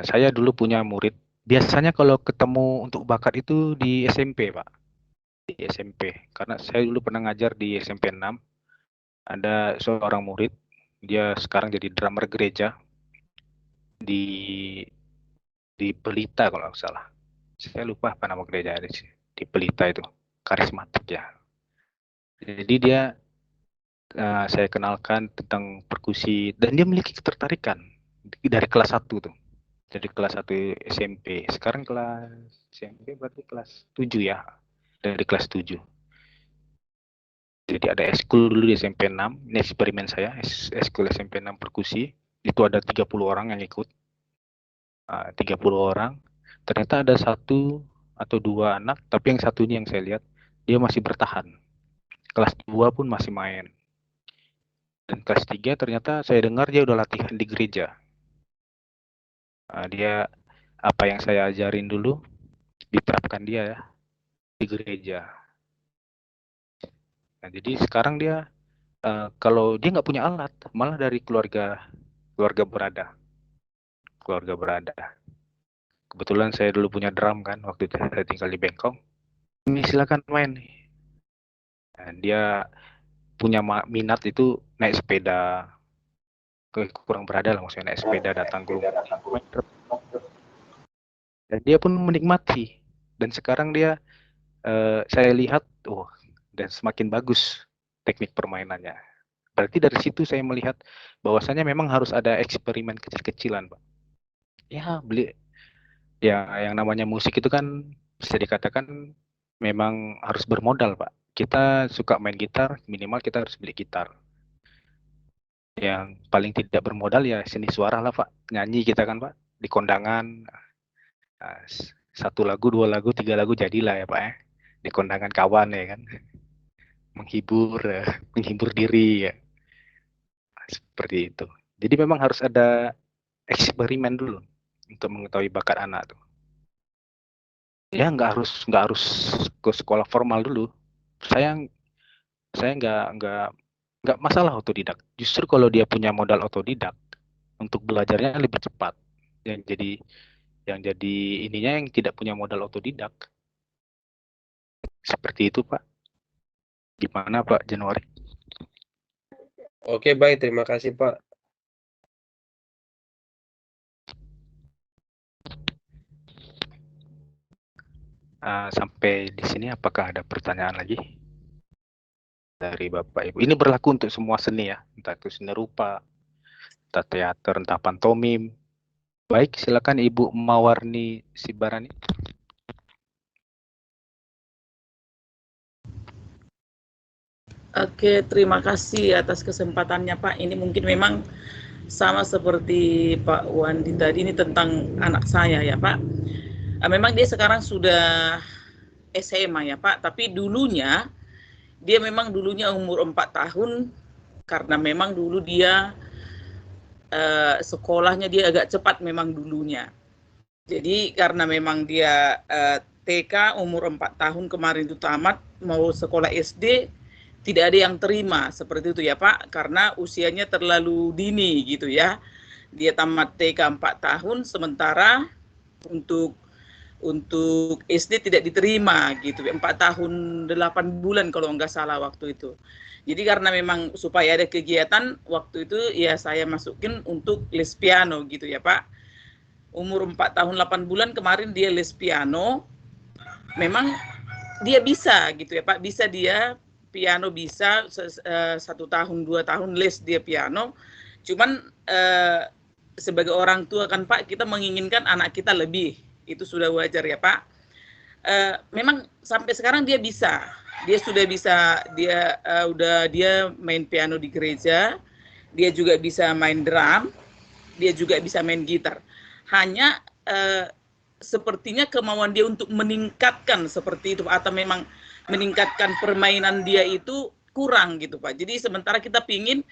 A: saya dulu punya murid. Biasanya kalau ketemu untuk bakat itu di SMP, Pak. Di SMP. Karena saya dulu pernah ngajar di SMP 6. Ada seorang murid, dia sekarang jadi drummer gereja di Pelita kalau nggak salah. Saya lupa apa nama gereja di Pelita itu, karismatik ya. Jadi dia saya kenalkan tentang perkusi dan dia memiliki ketertarikan dari kelas 1 tuh. Dari kelas 1 SMP. Sekarang kelas SMP berarti kelas 7 ya. Dari kelas 7. Jadi ada eskul dulu di SMP 6. Ini eksperimen saya, eskul SMP 6 perkusi. Itu ada 30 orang yang ikut. 30 orang. Ternyata ada 1 atau 2 anak, tapi yang satu ini yang saya lihat, dia masih bertahan. Kelas 2 pun masih main. Dan kelas 3 ternyata saya dengar dia udah latihan di gereja. Dia apa yang saya ajarin dulu diterapkan dia ya di gereja. Nah, jadi sekarang dia kalau dia nggak punya alat, malah dari keluarga berada. Kebetulan saya dulu punya drum kan, waktu itu saya tinggal di Bengkong. Ini silakan main. Dan dia punya minat itu naik sepeda, kurang berada lah maksudnya, naik sepeda datang ke rumah. Dan dia pun menikmati. Dan sekarang dia saya lihat, dan semakin bagus teknik permainannya. Berarti dari situ saya melihat bahwasannya memang harus ada eksperimen kecil-kecilan, Pak. Ya, yang namanya musik itu kan bisa dikatakan memang harus bermodal, Pak. Kita suka main gitar, minimal kita harus beli gitar. Yang paling tidak bermodal ya seni suara lah, Pak. Nyanyi kita kan, Pak, di kondangan. 1 lagu, 2 lagu, 3 lagu jadilah ya, Pak ya. Di kondangan kawan ya kan. Menghibur diri ya. Seperti itu. Jadi memang harus ada eksperimen dulu untuk mengetahui bakat anak tuh. Ya nggak harus ke sekolah formal dulu. Saya nggak masalah otodidak. Justru kalau dia punya modal otodidak untuk belajarnya lebih cepat. Yang jadi ininya yang tidak punya modal otodidak. Seperti itu, Pak. Gimana, Pak Januari?
E: Oke, baik, terima kasih, Pak.
A: Sampai di sini apakah ada pertanyaan lagi dari Bapak Ibu? Ini berlaku untuk semua seni ya, entah itu seni rupa, entah teater, entah pantomim. Baik, silakan Ibu Mawarni Sibarani.
F: Oke, terima kasih atas kesempatannya Pak. Ini mungkin memang sama seperti Pak Wandi tadi, ini tentang anak saya ya Pak. Memang dia sekarang sudah SMA ya Pak, tapi dulunya dia memang dulunya umur 4 tahun karena memang dulu dia sekolahnya dia agak cepat memang dulunya. Jadi karena memang dia TK umur 4 tahun kemarin itu tamat, mau sekolah SD tidak ada yang terima seperti itu ya Pak, karena usianya terlalu dini gitu ya. Dia tamat TK 4 tahun, sementara untuk SD tidak diterima gitu, 4 tahun 8 bulan kalau nggak salah waktu itu. Jadi karena memang supaya ada kegiatan waktu itu ya saya masukin untuk les piano gitu ya Pak. Umur 4 tahun 8 bulan kemarin dia les piano. Memang dia bisa gitu ya Pak, bisa dia piano bisa 1 tahun 2 tahun les dia piano. Cuman sebagai orang tua kan Pak, kita menginginkan anak kita lebih, itu sudah wajar ya Pak. Memang sampai sekarang dia bisa, dia sudah bisa, dia main piano di gereja, dia juga bisa main drum, dia juga bisa main gitar. Hanya sepertinya kemauan dia untuk meningkatkan seperti itu atau memang meningkatkan permainan dia itu kurang gitu Pak. Jadi sementara kita pingin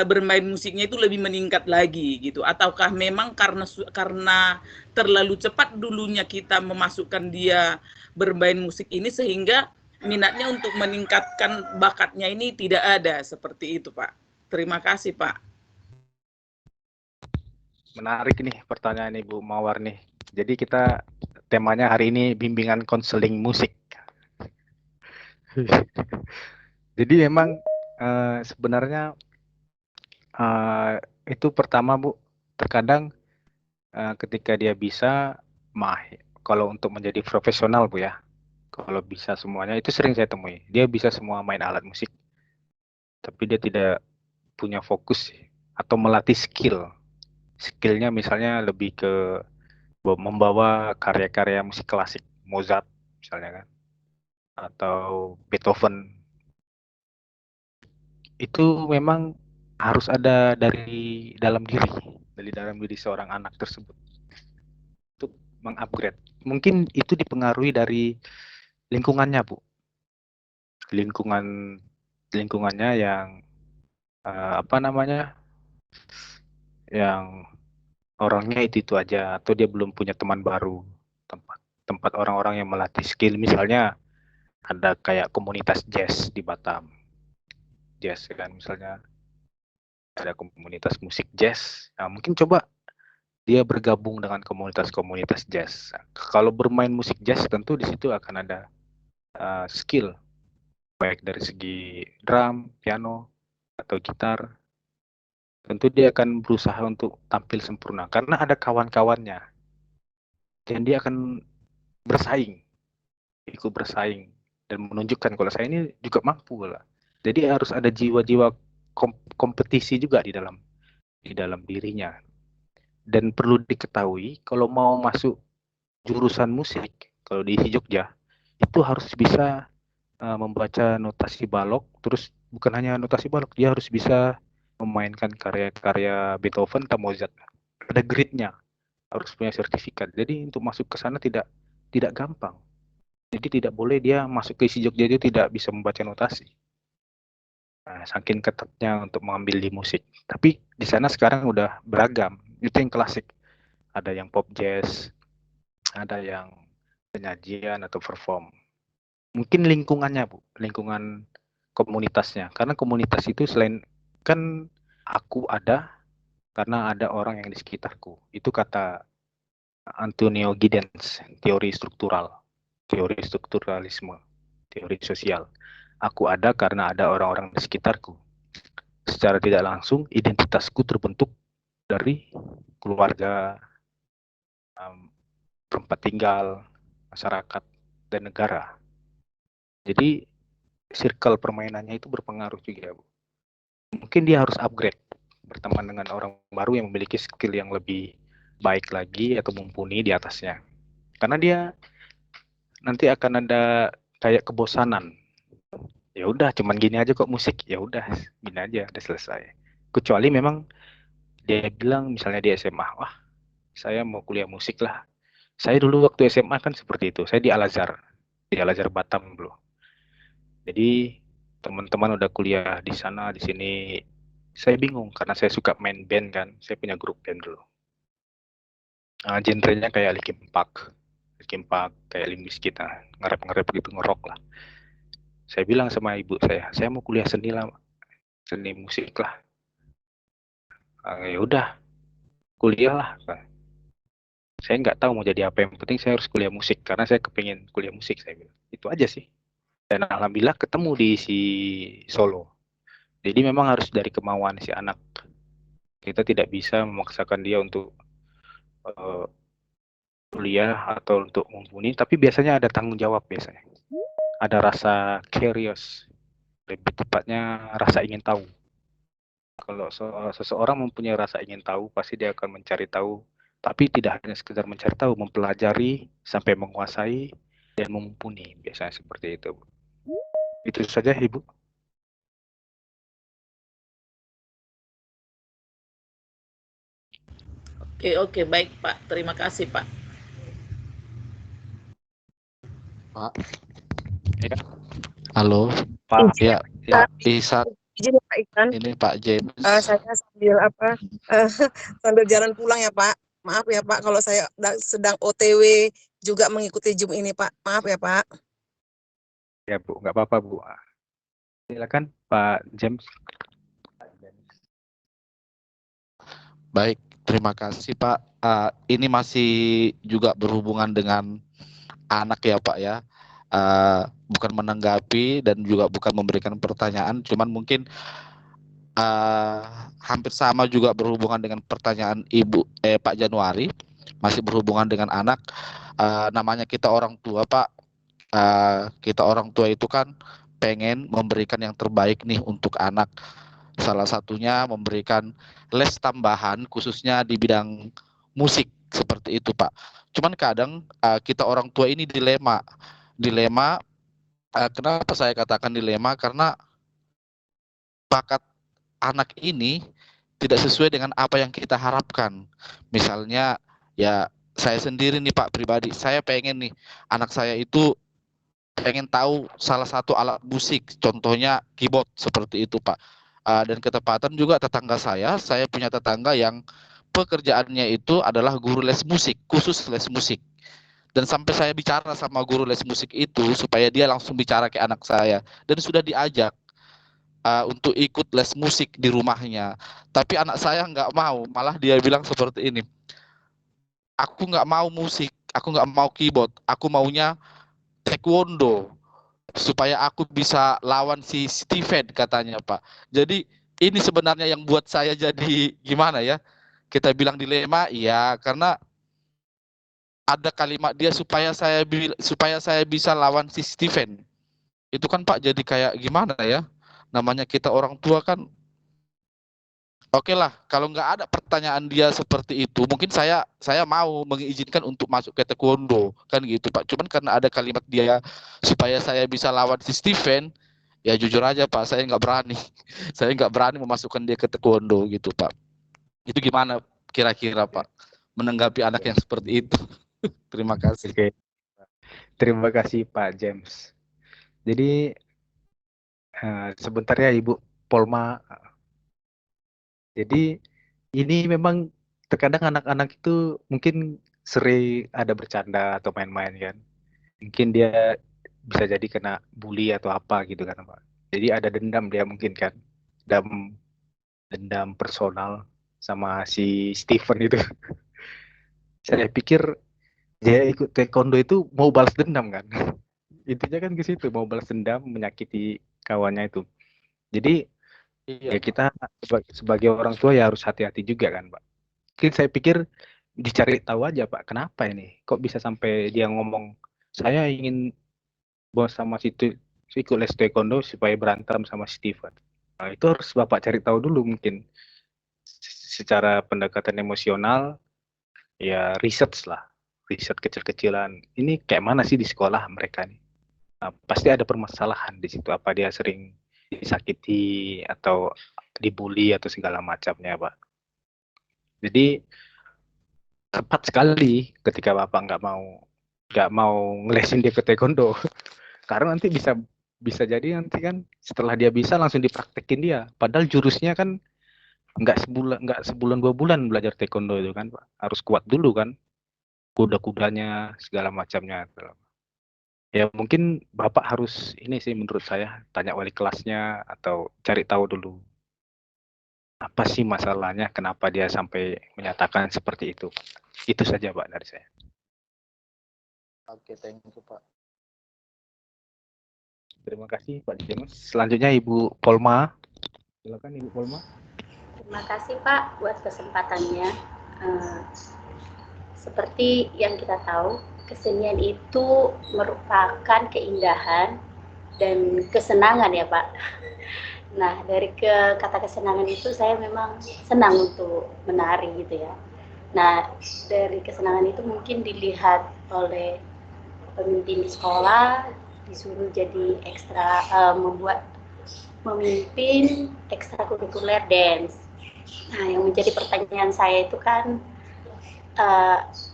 F: bermain musiknya itu lebih meningkat lagi gitu. Ataukah memang karena terlalu cepat dulunya kita memasukkan dia bermain musik ini sehingga minatnya untuk meningkatkan bakatnya ini tidak ada seperti itu Pak. Terima kasih Pak.
A: Menarik nih pertanyaan Ibu Mawar nih. Jadi kita temanya hari ini bimbingan konseling musik. Jadi memang sebenarnya itu pertama Bu, terkadang ketika dia bisa, kalau untuk menjadi profesional Bu ya, kalau bisa semuanya itu sering saya temui. Dia bisa semua main alat musik, tapi dia tidak punya fokus atau melatih skill. Skillnya misalnya lebih ke membawa karya-karya musik klasik, Mozart misalnya kan, atau Beethoven. Itu memang harus ada dari dalam diri seorang anak tersebut untuk mengupgrade. Mungkin itu dipengaruhi dari lingkungannya, Bu. Lingkungannya yang yang orangnya itu aja, atau dia belum punya teman baru, tempat orang-orang yang melatih skill. Misalnya ada kayak komunitas jazz di Batam, jazz kan, misalnya ada komunitas musik jazz. Nah, mungkin coba dia bergabung dengan komunitas-komunitas jazz. Kalau bermain musik jazz tentu di situ akan ada skill, baik dari segi drum, piano, atau gitar. Tentu dia akan berusaha untuk tampil sempurna karena ada kawan-kawannya, dan dia akan ikut bersaing dan menunjukkan kalau saya ini juga mampu lah. Jadi harus ada jiwa-jiwa kompetisi juga di dalam dirinya. Dan perlu diketahui kalau mau masuk jurusan musik, kalau di Jogja itu harus bisa membaca notasi balok. Terus bukan hanya notasi balok, dia harus bisa memainkan karya-karya Beethoven atau Mozart. Ada gridnya, harus punya sertifikat. Jadi untuk masuk ke sana tidak gampang. Jadi tidak boleh dia masuk ke Jogja itu tidak bisa membaca notasi. Nah, saking ketatnya untuk mengambil di musik. Tapi di sana sekarang udah beragam. Itu yang klasik. Ada yang pop jazz, ada yang penyajian atau perform. Mungkin lingkungannya, Bu, lingkungan komunitasnya. Karena komunitas itu selain kan aku ada karena ada orang yang di sekitarku. Itu kata Antonio Giddens, teori strukturalisme, teori sosial. Aku ada karena ada orang-orang di sekitarku. Secara tidak langsung, identitasku terbentuk dari keluarga, tempat tinggal, masyarakat, dan negara. Jadi, circle permainannya itu berpengaruh juga, Bu. Mungkin dia harus upgrade, berteman dengan orang baru yang memiliki skill yang lebih baik lagi atau mumpuni di atasnya. Karena dia nanti akan ada kayak kebosanan. Ya udah, cuman gini aja kok musik. Ya udah, gini aja, udah selesai. Kecuali memang dia bilang misalnya di SMA, wah, saya mau kuliah musik lah. Saya dulu waktu SMA kan seperti itu. Saya di Al-Azhar Batam dulu. Jadi teman-teman udah kuliah di sana, di sini. Saya bingung karena saya suka main band kan. Saya punya grup band dulu. Genrenya kayak Linkin Park, kayak Limp Bizkit, nge-rap gitu, ngerok lah. Saya bilang sama ibu saya mau kuliah seni lah, seni musik lah. Ya udah, kuliah lah. Saya nggak tahu mau jadi apa, yang penting saya harus kuliah musik karena saya kepingin kuliah musik, saya bilang. Itu aja sih. Dan alhamdulillah ketemu di si Solo. Jadi memang harus dari kemauan si anak. Kita tidak bisa memaksakan dia untuk kuliah atau untuk mumpuni, tapi biasanya ada tanggung jawab biasanya. Ada rasa curious, lebih tepatnya rasa ingin tahu. Kalau seseorang mempunyai rasa ingin tahu, pasti dia akan mencari tahu. Tapi tidak hanya sekedar mencari tahu, mempelajari sampai menguasai dan mumpuni. Biasanya seperti itu. Itu saja, Ibu.
F: Oke, baik Pak. Terima kasih Pak.
G: Pak.
A: Ya.
G: Halo.
A: Pak.
G: Ya, Pak Ihsan.
H: Izin Pak Iksan.
G: Ini Pak James.
H: Saya sambil sambil jalan pulang ya Pak. Maaf ya Pak kalau saya sedang OTW juga mengikuti Zoom ini Pak. Maaf ya Pak.
A: Ya Bu, nggak apa-apa Bu. Silakan Pak James.
G: Baik, terima kasih Pak. Ini masih juga berhubungan dengan anak ya Pak ya. Bukan menanggapi dan juga bukan memberikan pertanyaan, cuman mungkin hampir sama juga berhubungan dengan pertanyaan Pak Januari, masih berhubungan dengan anak. Namanya kita orang tua Pak, kita orang tua itu kan pengen memberikan yang terbaik nih untuk anak. Salah satunya memberikan les tambahan khususnya di bidang musik seperti itu Pak. Cuman kadang kita orang tua ini dilema. Kenapa saya katakan dilema? Karena bakat anak ini tidak sesuai dengan apa yang kita harapkan. Misalnya ya saya sendiri nih Pak pribadi, saya pengen nih anak saya itu pengen tahu salah satu alat musik, contohnya keyboard seperti itu Pak. Dan ketepatan juga tetangga saya punya tetangga yang pekerjaannya itu adalah guru les musik, khusus les musik. Dan sampai saya bicara sama guru les musik itu supaya dia langsung bicara ke anak saya, dan sudah diajak untuk ikut les musik di rumahnya. Tapi anak saya nggak mau, malah dia bilang seperti ini, aku nggak mau musik, aku nggak mau keyboard, aku maunya taekwondo supaya aku bisa lawan si Steven katanya Pak. Jadi ini sebenarnya yang buat saya jadi gimana ya, kita bilang dilema, iya karena ada kalimat dia supaya saya bisa lawan si Steven. Itu kan Pak jadi kayak gimana ya, namanya kita orang tua kan. Oke lah, kalau nggak ada pertanyaan dia seperti itu, mungkin saya mau mengizinkan untuk masuk ke taekwondo, kan gitu Pak. Cuman karena ada kalimat dia supaya saya bisa lawan si Steven, ya jujur aja Pak, saya nggak berani. Saya nggak berani memasukkan dia ke taekwondo gitu Pak. Itu gimana kira-kira Pak, menanggapi anak yang seperti itu? Terima kasih.
A: Oke. Terima kasih Pak James. Jadi sebentar ya Ibu Polma. Jadi ini memang terkadang anak-anak itu mungkin sering ada bercanda atau main-main kan. Mungkin dia bisa jadi kena bully atau apa gitu kan Pak. Jadi ada dendam dia mungkin kan. Dendam personal sama si Steven itu. Saya pikir dia ikut taekwondo itu mau balas dendam kan. Intinya kan ke situ, mau balas dendam menyakiti kawannya itu. Jadi
G: Iya,
A: ya kita sebagai orang tua ya harus hati-hati juga kan Pak. Mungkin saya pikir dicari tahu aja Pak, kenapa ini? Kok bisa sampai dia ngomong, saya ingin bos sama situ ikut les taekwondo supaya berantem sama Steven. Nah, itu harus Bapak cari tahu dulu mungkin. Secara pendekatan emosional, ya research lah. Riset kecil-kecilan. Ini kayak mana sih di sekolah mereka nih? Nah, pasti ada permasalahan di situ. Apa dia sering disakiti atau dibully atau segala macamnya, Pak. Jadi tepat sekali ketika Bapak nggak mau ngelesin dia ke taekwondo. Karena nanti bisa jadi nanti kan setelah dia bisa langsung dipraktekin dia. Padahal jurusnya kan nggak sebulan 2 bulan belajar taekwondo itu kan Pak. Harus kuat dulu kan. Kuda-kudanya segala macamnya. Ya mungkin Bapak harus ini sih menurut saya tanya wali kelasnya atau cari tahu dulu apa sih masalahnya, kenapa dia sampai menyatakan seperti itu. Itu saja Pak dari saya.
G: oke, thank you Pak.
A: Terima kasih Pak James. Selanjutnya Ibu Polma. Silakan Ibu Polma.
I: Terima kasih Pak buat kesempatannya. Seperti yang kita tahu, kesenian itu merupakan keindahan dan kesenangan ya Pak. Nah, dari kata kesenangan itu saya memang senang untuk menari gitu ya. Nah, dari kesenangan itu mungkin dilihat oleh pemimpin di sekolah, disuruh jadi memimpin ekstrakurikuler dance. Nah, yang menjadi pertanyaan saya itu kan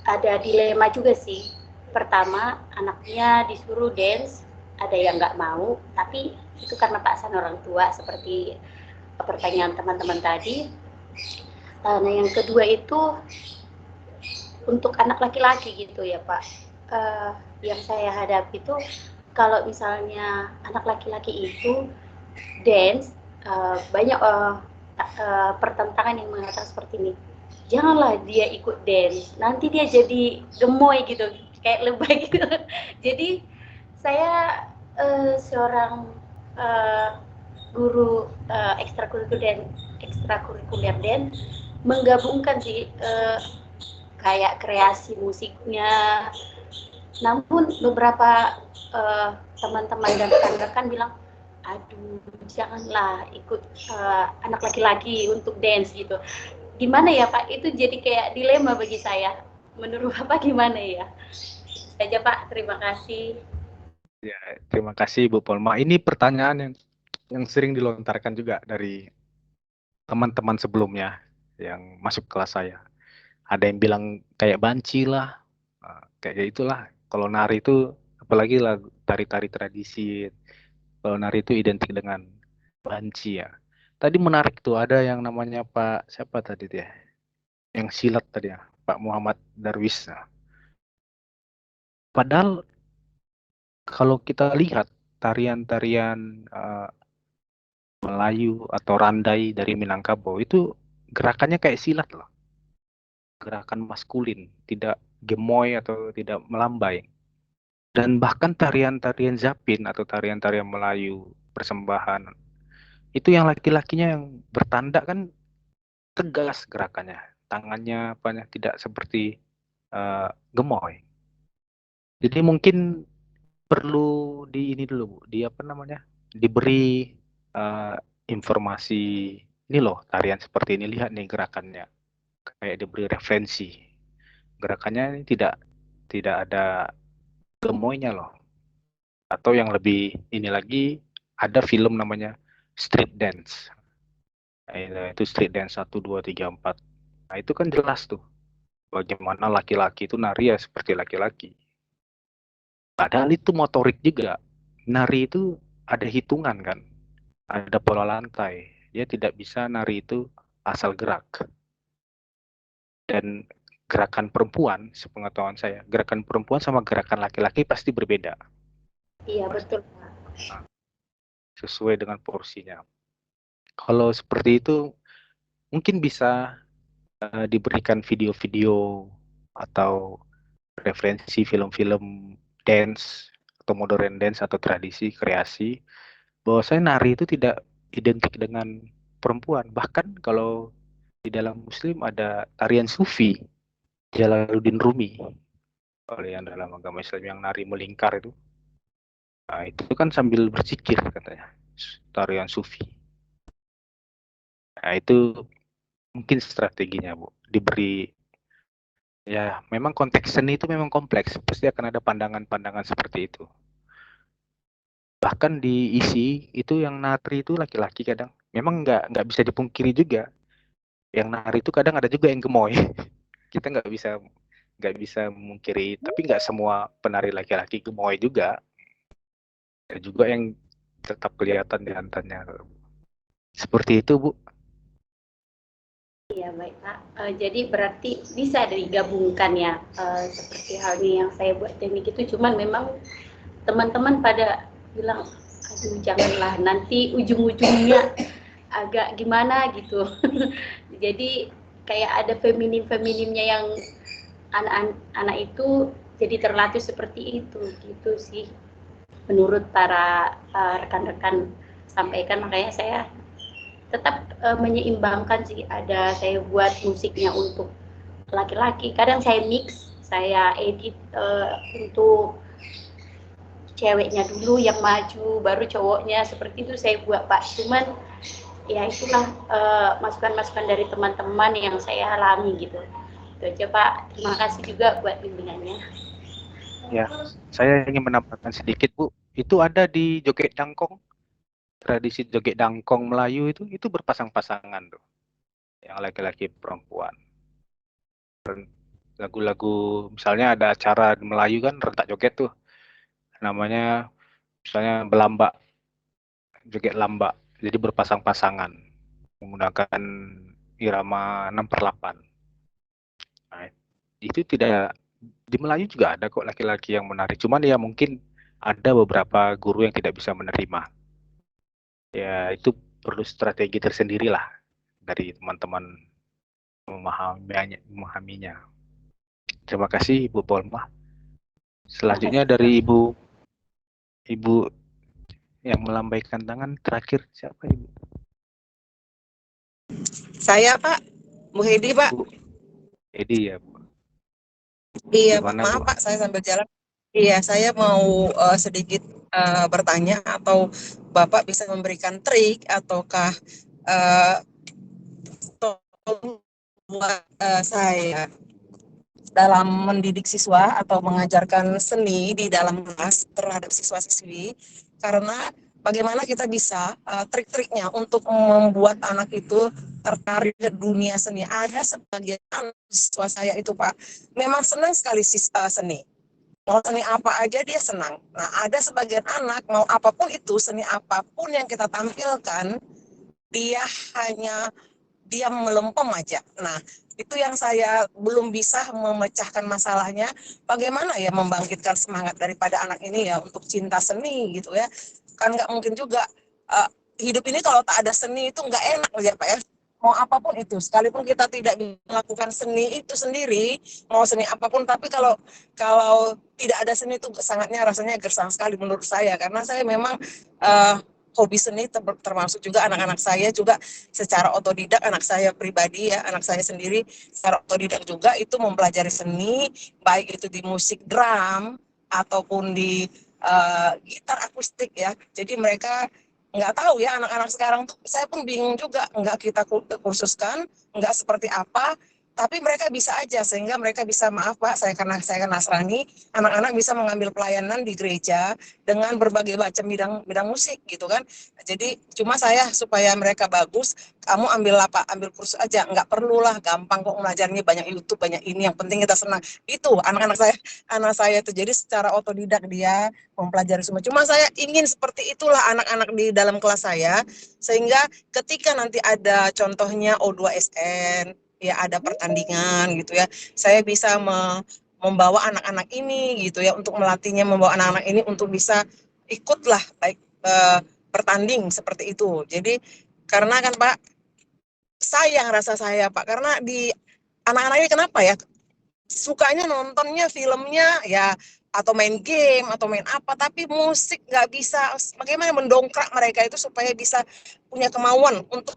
I: ada dilema juga sih. Pertama, anaknya disuruh dance, ada yang nggak mau, tapi itu karena paksaan orang tua seperti pertanyaan teman-teman tadi. Nah, yang kedua itu untuk anak laki-laki gitu ya Pak. Yang saya hadapi itu kalau misalnya anak laki-laki itu dance, banyak pertentangan yang mengatakan seperti ini. Janganlah dia ikut dance, nanti dia jadi gemoy gitu, kayak lebay gitu. Jadi saya seorang guru ekstrakurikuler dance menggabungkan sih kayak kreasi musiknya. Namun beberapa teman-teman dan rekan-rekan bilang, aduh janganlah ikut anak laki-laki untuk dance gitu. Gimana ya Pak, itu jadi kayak dilema bagi saya. Menurut Bapak gimana ya? Saja Pak, terima kasih.
A: Ya, terima kasih Bu Polma. Ini pertanyaan yang sering dilontarkan juga dari teman-teman sebelumnya yang masuk kelas saya. Ada yang bilang kayak banci lah, kayak itulah. Kalau nari itu, apalagi lah tari-tari tradisi, kalau nari itu identik dengan banci ya. Tadi menarik tuh, ada yang namanya Pak, siapa tadi dia? Yang silat tadi ya, Pak Muhammad Darwis. Padahal kalau kita lihat tarian-tarian Melayu atau randai dari Minangkabau itu gerakannya kayak silat loh. Gerakan maskulin, tidak gemoy atau tidak melambai. Dan bahkan tarian-tarian Zapin atau tarian-tarian Melayu persembahan itu yang laki-lakinya yang bertanda kan tegas gerakannya, tangannya apanya tidak seperti gemoy. Jadi mungkin perlu di ini dulu Bu, di apa namanya, diberi informasi, ini loh tarian seperti ini, lihat nih gerakannya, kayak diberi referensi gerakannya ini tidak ada gemoynya loh. Atau yang lebih ini lagi, ada film namanya Street Dance. Nah, itu Street Dance 1, 2, 3, 4. Nah itu kan jelas tuh bagaimana laki-laki itu nari ya seperti laki-laki. Padahal itu motorik juga. Nari itu ada hitungan kan, ada pola lantai. Dia tidak bisa nari itu asal gerak. Dan gerakan perempuan, sepengetahuan saya, gerakan perempuan sama gerakan laki-laki pasti berbeda.
I: Iya, betul, Pak.
A: Sesuai dengan porsinya. Kalau seperti itu, mungkin bisa diberikan video-video atau referensi film-film dance atau modern dance atau tradisi kreasi, bahwasanya nari itu tidak identik dengan perempuan. Bahkan kalau di dalam Muslim ada tarian sufi Jalaluddin Rumi, kalau yang dalam agama Islam yang nari melingkar itu. Nah, itu kan sambil berzikir katanya, tarian sufi. Nah, itu mungkin strateginya, Bu. Diberi, ya memang konteks seni itu memang kompleks, pasti akan ada pandangan-pandangan seperti itu. Bahkan di isi itu yang nari itu laki-laki kadang, memang nggak bisa dipungkiri juga. Yang nari itu kadang ada juga yang gemoy. Kita nggak bisa memungkiri, tapi nggak semua penari laki-laki gemoy juga. Ada juga yang tetap kelihatan jantannya. Seperti itu, Bu.
I: Iya, baik, Pak. Jadi berarti bisa digabungkan ya, seperti halnya yang saya buat teknik itu, cuman memang teman-teman pada bilang, aduh janganlah, nanti ujung-ujungnya agak gimana gitu. Jadi kayak ada feminim-feminimnya yang anak-anak itu jadi terlatih seperti itu, gitu sih. Menurut para rekan-rekan sampaikan, makanya saya tetap menyeimbangkan sih. Ada saya buat musiknya untuk laki-laki, kadang saya mix, saya edit untuk ceweknya dulu yang maju, baru cowoknya, seperti itu saya buat, Pak. Cuman ya itulah masukan-masukan dari teman-teman yang saya alami gitu. Itu aja, Pak. Terima kasih juga buat bimbingannya.
A: Ya, saya ingin menambahkan sedikit, Bu. Itu ada di joget dangkong, tradisi joget dangkong Melayu itu berpasang-pasangan tuh, yang laki-laki perempuan. Lagu-lagu, misalnya ada acara di Melayu kan rentak joget tuh, namanya misalnya belamba, joget lamba, jadi berpasang-pasangan menggunakan irama 6/8. Nah, itu tidak di Melayu juga ada kok laki-laki yang menari, cuman ya mungkin ada beberapa guru yang tidak bisa menerima. Ya itu perlu strategi tersendiri lah dari teman-teman memahaminya. Terima kasih Ibu Polma. Selanjutnya dari Ibu yang melambaikan tangan terakhir, siapa Ibu?
H: Saya, Pak. Bu Hedi, Pak.
A: Bu Edi ya, Bu.
H: Iya, Pak.
A: Gimana,
H: Maaf,
A: Bu?
H: Pak, saya sambil jalan. Iya, saya mau sedikit bertanya, atau Bapak bisa memberikan trik ataukah tolong buat saya dalam mendidik siswa atau mengajarkan seni di dalam kelas terhadap siswa-siswi, karena bagaimana kita bisa trik-triknya untuk membuat anak itu tertarik ke dunia seni. Ada sebagian siswa saya itu, Pak, memang senang sekali seni. Mau seni apa aja dia senang. Nah, ada sebagian anak mau apapun itu, seni apapun yang kita tampilkan, dia hanya melempem aja. Nah, itu yang saya belum bisa memecahkan masalahnya. Bagaimana ya membangkitkan semangat daripada anak ini ya untuk cinta seni gitu ya. Kan nggak mungkin juga hidup ini kalau tak ada seni itu nggak enak ya, Pak ya. Mau apapun itu, sekalipun kita tidak melakukan seni itu sendiri, mau seni apapun, tapi kalau tidak ada seni itu sangatnya rasanya gersang sekali menurut saya, karena saya memang hobi seni termasuk juga anak-anak saya juga secara otodidak, anak saya pribadi ya, anak saya sendiri secara otodidak juga itu mempelajari seni, baik itu di musik drum ataupun di gitar akustik ya. Jadi mereka nggak tahu ya, anak-anak sekarang tuh, saya pun bingung juga, nggak kita kursuskan, nggak seperti apa, tapi mereka bisa aja, sehingga mereka bisa, maaf Pak, karena saya kan Nasrani, anak-anak bisa mengambil pelayanan di gereja dengan berbagai macam bidang musik gitu kan. Jadi cuma saya supaya mereka bagus, kamu ambil kursus aja, nggak perlulah, gampang kok belajarnya, banyak YouTube, banyak ini, yang penting kita senang. Itu anak saya itu, jadi secara otodidak dia mempelajari semua. Cuma saya ingin seperti itulah anak-anak di dalam kelas saya, sehingga ketika nanti ada contohnya O2SN, ya ada pertandingan gitu ya, saya bisa membawa anak-anak ini gitu ya, untuk melatihnya, membawa anak-anak ini untuk bisa ikutlah baik bertanding seperti itu. Jadi karena kan Pak, sayang rasa saya Pak, karena di anak-anaknya kenapa ya, sukanya nontonnya filmnya ya, atau main game atau main apa, tapi musik nggak bisa. Bagaimana mendongkrak mereka itu supaya bisa punya kemauan untuk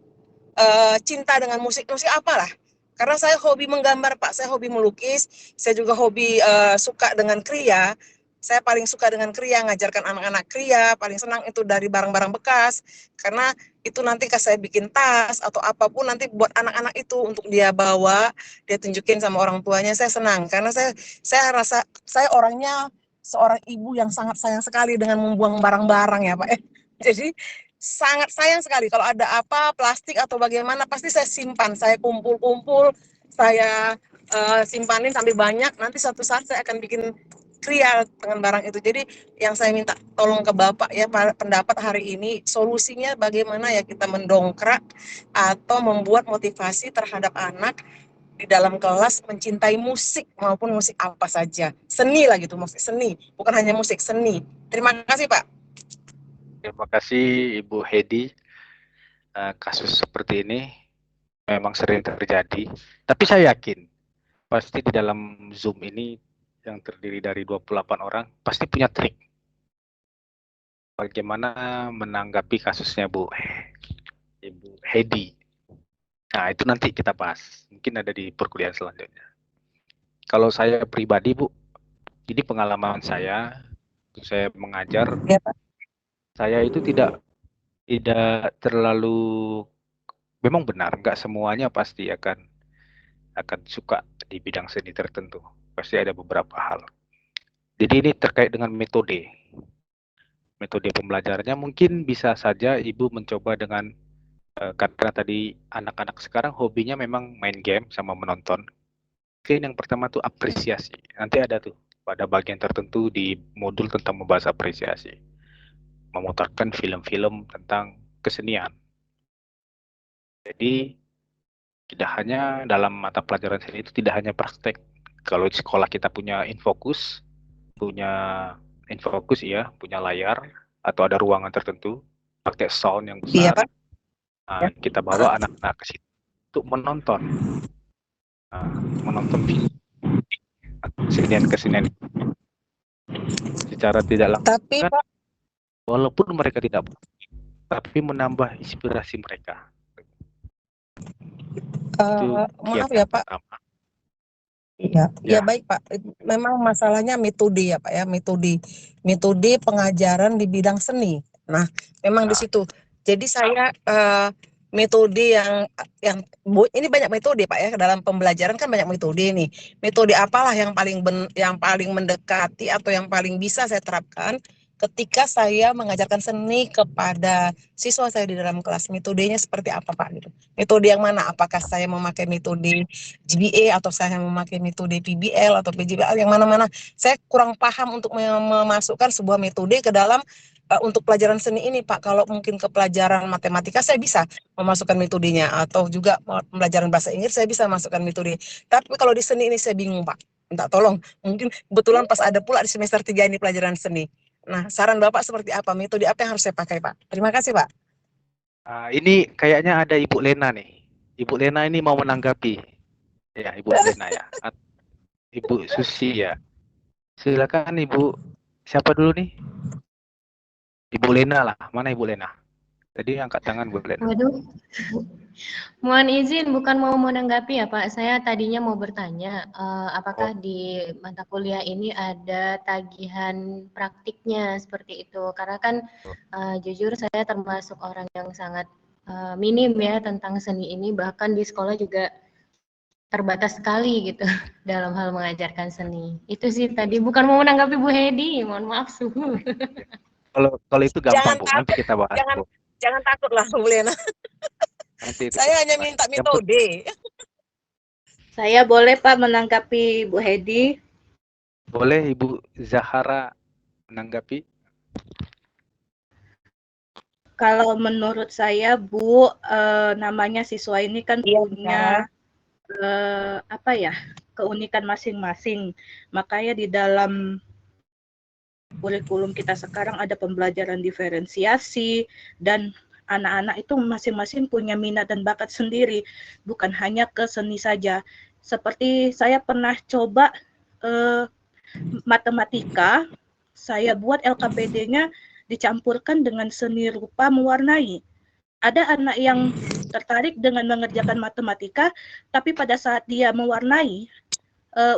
H: cinta dengan musik apalah. Karena saya hobi menggambar Pak, saya hobi melukis, saya juga hobi suka dengan kriya. Saya paling suka dengan kriya, ngajarkan anak-anak kriya, paling senang itu dari barang-barang bekas. Karena itu nanti kalau saya bikin tas atau apapun nanti buat anak-anak itu untuk dia bawa, dia tunjukin sama orang tuanya, saya senang. Karena saya rasa saya orangnya seorang ibu yang sangat sayang sekali dengan membuang barang-barang ya Pak. Jadi sangat sayang sekali kalau ada apa plastik atau bagaimana, pasti saya simpan, saya kumpul-kumpul, saya simpanin sampai banyak, nanti suatu saat saya akan bikin kriya dengan barang itu. Jadi yang saya minta tolong ke Bapak ya, pendapat hari ini solusinya bagaimana ya kita mendongkrak atau membuat motivasi terhadap anak di dalam kelas mencintai musik maupun musik apa saja, seni lah gitu, musik seni, bukan hanya musik, seni. Terima kasih Pak.
A: Terima kasih Ibu Hedi. Kasus seperti ini memang sering terjadi. Tapi saya yakin pasti di dalam Zoom ini yang terdiri dari 28 orang pasti punya trik. Bagaimana menanggapi kasusnya Ibu Hedi. Nah, itu nanti kita bahas. Mungkin ada di perkuliahan selanjutnya. Kalau saya pribadi, Bu, ini pengalaman saya mengajar,
H: Ya, Pak.
A: saya itu tidak terlalu, memang benar, nggak semuanya pasti akan suka di bidang seni tertentu. Pasti ada beberapa hal. Jadi ini terkait dengan metode. Metode pembelajarannya mungkin bisa saja Ibu mencoba dengan, karena tadi anak-anak sekarang hobinya memang main game sama menonton. Mungkin yang pertama tuh apresiasi. Nanti ada tuh pada bagian tertentu di modul tentang membahas apresiasi. Memutarkan film-film tentang kesenian. Jadi tidak hanya dalam mata pelajaran seni itu tidak hanya praktek. Kalau di sekolah kita punya infokus ya, punya layar atau ada ruangan tertentu, pakai sound yang besar.
H: Iya, Pak.
A: Nah, kita bawa anak-anak ke situ untuk menonton film kesenian secara tidak langsung.
H: Tapi Pak,
A: Walaupun mereka tidak, tapi menambah inspirasi mereka.
H: maaf ya Pak.
A: Pertama.
H: Iya,
A: Ya.
H: ya baik Pak. Memang masalahnya metode ya Pak ya, metode pengajaran di bidang seni. Nah, memang di situ. Jadi saya metode yang ini banyak metode Pak ya, dalam pembelajaran kan banyak metode nih. Metode apalah yang paling mendekati atau yang paling bisa saya terapkan ketika saya mengajarkan seni kepada siswa saya di dalam kelas. Metodenya seperti apa Pak gitu? Metode yang mana? Apakah saya memakai metode GBA atau saya memakai metode PBL atau PJBL, yang mana-mana saya kurang paham untuk memasukkan sebuah metode ke dalam untuk pelajaran seni ini Pak. Kalau mungkin ke pelajaran matematika saya bisa memasukkan metodenya, atau juga pelajaran bahasa Inggris saya bisa masukkan metode. Tapi kalau di seni ini saya bingung Pak, minta tolong. Mungkin kebetulan pas ada pula di semester 3 ini pelajaran seni. Nah, saran Bapak seperti apa? Metode apa yang harus saya pakai Pak? Terima kasih Pak.
A: Ini kayaknya ada Ibu Lena nih. Ibu Lena ini mau menanggapi. Ya, Ibu Lena ya. Ibu Susi ya. Silakan Ibu. Siapa dulu nih? Ibu Lena lah. Mana Ibu Lena? Tadi angkat tangan Bu Lena.
J: Waduh. Mohon izin, bukan mau menanggapi ya Pak. Saya tadinya mau bertanya, apakah di mata kuliah ini ada tagihan praktiknya seperti itu? Karena kan jujur saya termasuk orang yang sangat minim ya tentang seni ini. Bahkan di sekolah juga terbatas sekali gitu dalam hal mengajarkan seni. Itu sih tadi, bukan mau menanggapi Bu Hedi, mohon maaf suhu.
A: Kalau itu gampang Bu, nanti kita bahas.
H: Jangan takut lah Bu Lena. Saya hanya minta metode.
K: Saya boleh Pak menanggapi Bu Hedi?
A: Boleh Ibu Zahara menanggapi?
K: Kalau menurut saya Bu, namanya siswa ini kan punya apa ya, keunikan masing-masing. Makanya di dalam kurikulum kita sekarang ada pembelajaran diferensiasi, dan anak-anak itu masing-masing punya minat dan bakat sendiri, bukan hanya ke seni saja. Seperti saya pernah coba matematika, saya buat LKPD-nya dicampurkan dengan seni rupa mewarnai. Ada anak yang tertarik dengan mengerjakan matematika, tapi pada saat dia mewarnai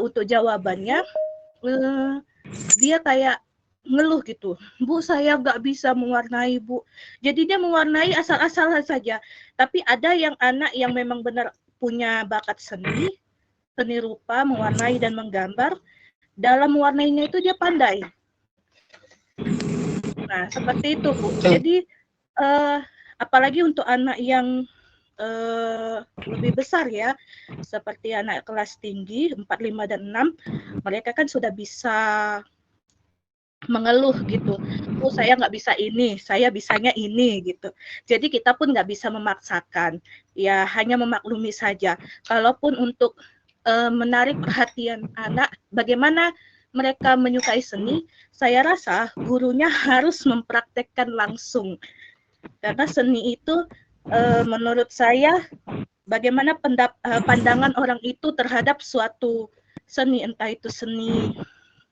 K: untuk jawabannya, dia kayak ngeluh gitu, Bu saya nggak bisa mewarnai Bu. Jadi dia mewarnai asal-asalan saja. Tapi ada yang anak yang memang benar punya bakat seni rupa, mewarnai dan menggambar. Dalam mewarnainya itu dia pandai. Nah seperti itu Bu. Jadi apalagi untuk anak yang lebih besar ya, seperti anak kelas tinggi 4, 5, dan 6, mereka kan sudah bisa mengeluh gitu, oh saya nggak bisa ini, saya bisanya ini gitu. Jadi kita pun nggak bisa memaksakan, ya hanya memaklumi saja. Kalaupun untuk menarik perhatian anak, bagaimana mereka menyukai seni, saya rasa gurunya harus mempraktekkan langsung. Karena seni itu menurut saya bagaimana pandangan orang itu terhadap suatu seni, entah itu seni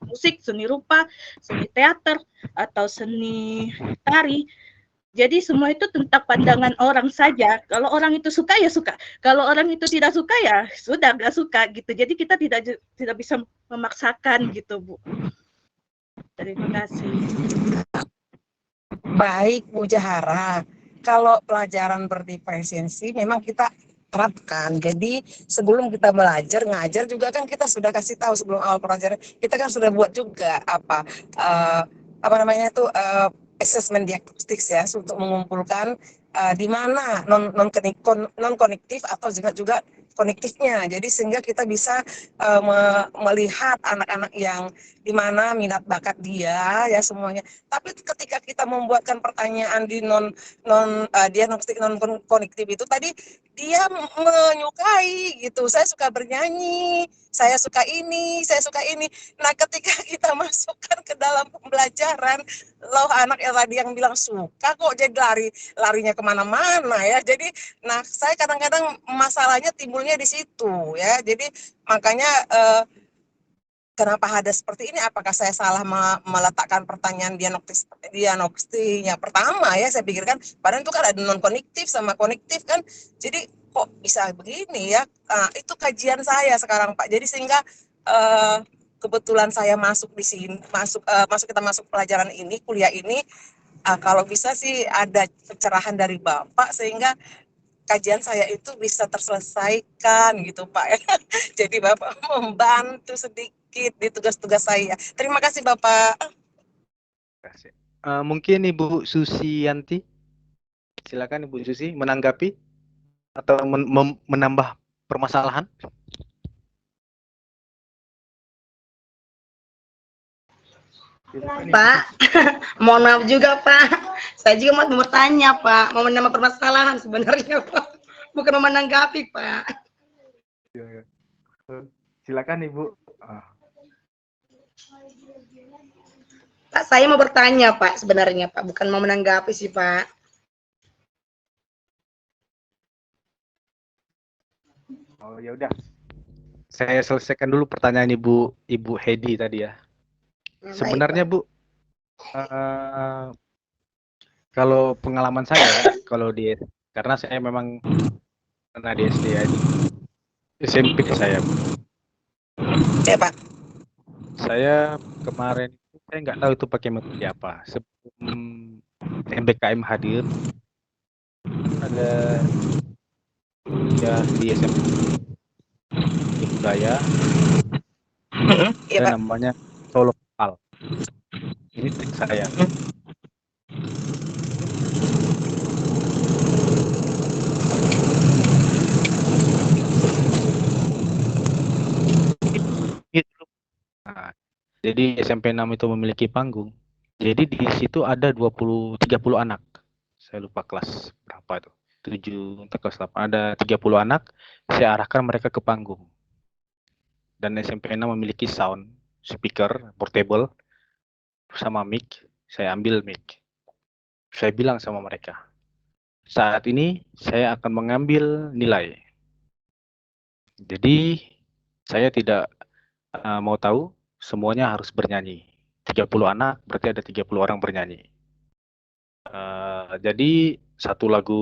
K: musik, seni rupa, seni teater, atau seni tari. Jadi semua itu tentang pandangan orang saja. Kalau orang itu suka ya suka. Kalau orang itu tidak suka ya sudah nggak suka gitu. Jadi kita tidak bisa memaksakan gitu Bu. Terima kasih.
H: Baik Bu Jahara, kalau pelajaran berdiferensiasi memang kita terapkan. Jadi sebelum kita ngajar juga kan kita sudah kasih tahu sebelum awal pelajaran, kita kan sudah buat juga apa namanya itu assessment diagnostik ya, untuk mengumpulkan di mana non konektif atau juga konektifnya. Jadi sehingga kita bisa melihat anak-anak yang di mana minat bakat dia ya semuanya. Tapi ketika kita membuatkan pertanyaan di diagnostik non konektif itu tadi, dia menyukai gitu. Saya suka bernyanyi, saya suka ini, saya suka ini. Nah, ketika kita masukkan ke dalam pembelajaran, loh anak yang tadi yang bilang suka kok jadi larinya kemana-mana ya. Jadi, nah saya kadang-kadang masalahnya timbulnya di situ ya. Jadi makanya kenapa ada seperti ini? Apakah saya salah meletakkan pertanyaan diagnostiknya pertama ya? Saya pikirkan, padahal itu kan ada non konektif sama konektif kan. Jadi kok bisa begini ya? Nah, itu kajian saya sekarang Pak. Jadi sehingga kebetulan saya masuk di sini, kita masuk pelajaran ini, kuliah ini. Kalau bisa sih ada pencerahan dari Bapak sehingga kajian saya itu bisa terselesaikan gitu Pak ya. Jadi Bapak membantu sedikit di tugas-tugas saya. Terima kasih Bapak.
A: Mungkin Ibu Susiyanti, silakan Ibu Susi menanggapi atau menambah permasalahan.
L: Pak, mohon maaf juga Pak. Saya juga mau bertanya Pak, mau menambah permasalahan sebenarnya Pak, bukan mau menanggapi Pak.
A: Silakan Ibu.
L: Pak, saya mau bertanya Pak sebenarnya Pak, bukan mau menanggapi sih Pak.
A: Oh ya udah, saya selesaikan dulu pertanyaan Ibu Hedi tadi ya. Sebenarnya Bu, kalau pengalaman saya, kalau karena saya memang pernah di SD ya, SMP saya Bu.
H: Ya Pak.
A: Saya kemarin saya nggak tahu itu pakai metode apa. Sebelum MBKM hadir, ada ya di SMP budaya,
H: ya,
A: namanya Solo Al. Ini trik saya. Nah, jadi SMP 6 itu memiliki panggung. Jadi di situ ada 30 anak. Saya lupa kelas berapa itu. 7, entah kelas 8, ada 30 anak, saya arahkan mereka ke panggung. Dan SMP 6 memiliki sound, speaker, portable, sama mic, saya ambil mic. Saya bilang sama mereka, saat ini saya akan mengambil nilai. Jadi saya tidak mau tahu, semuanya harus bernyanyi. 30 anak, berarti ada 30 orang bernyanyi. Jadi satu lagu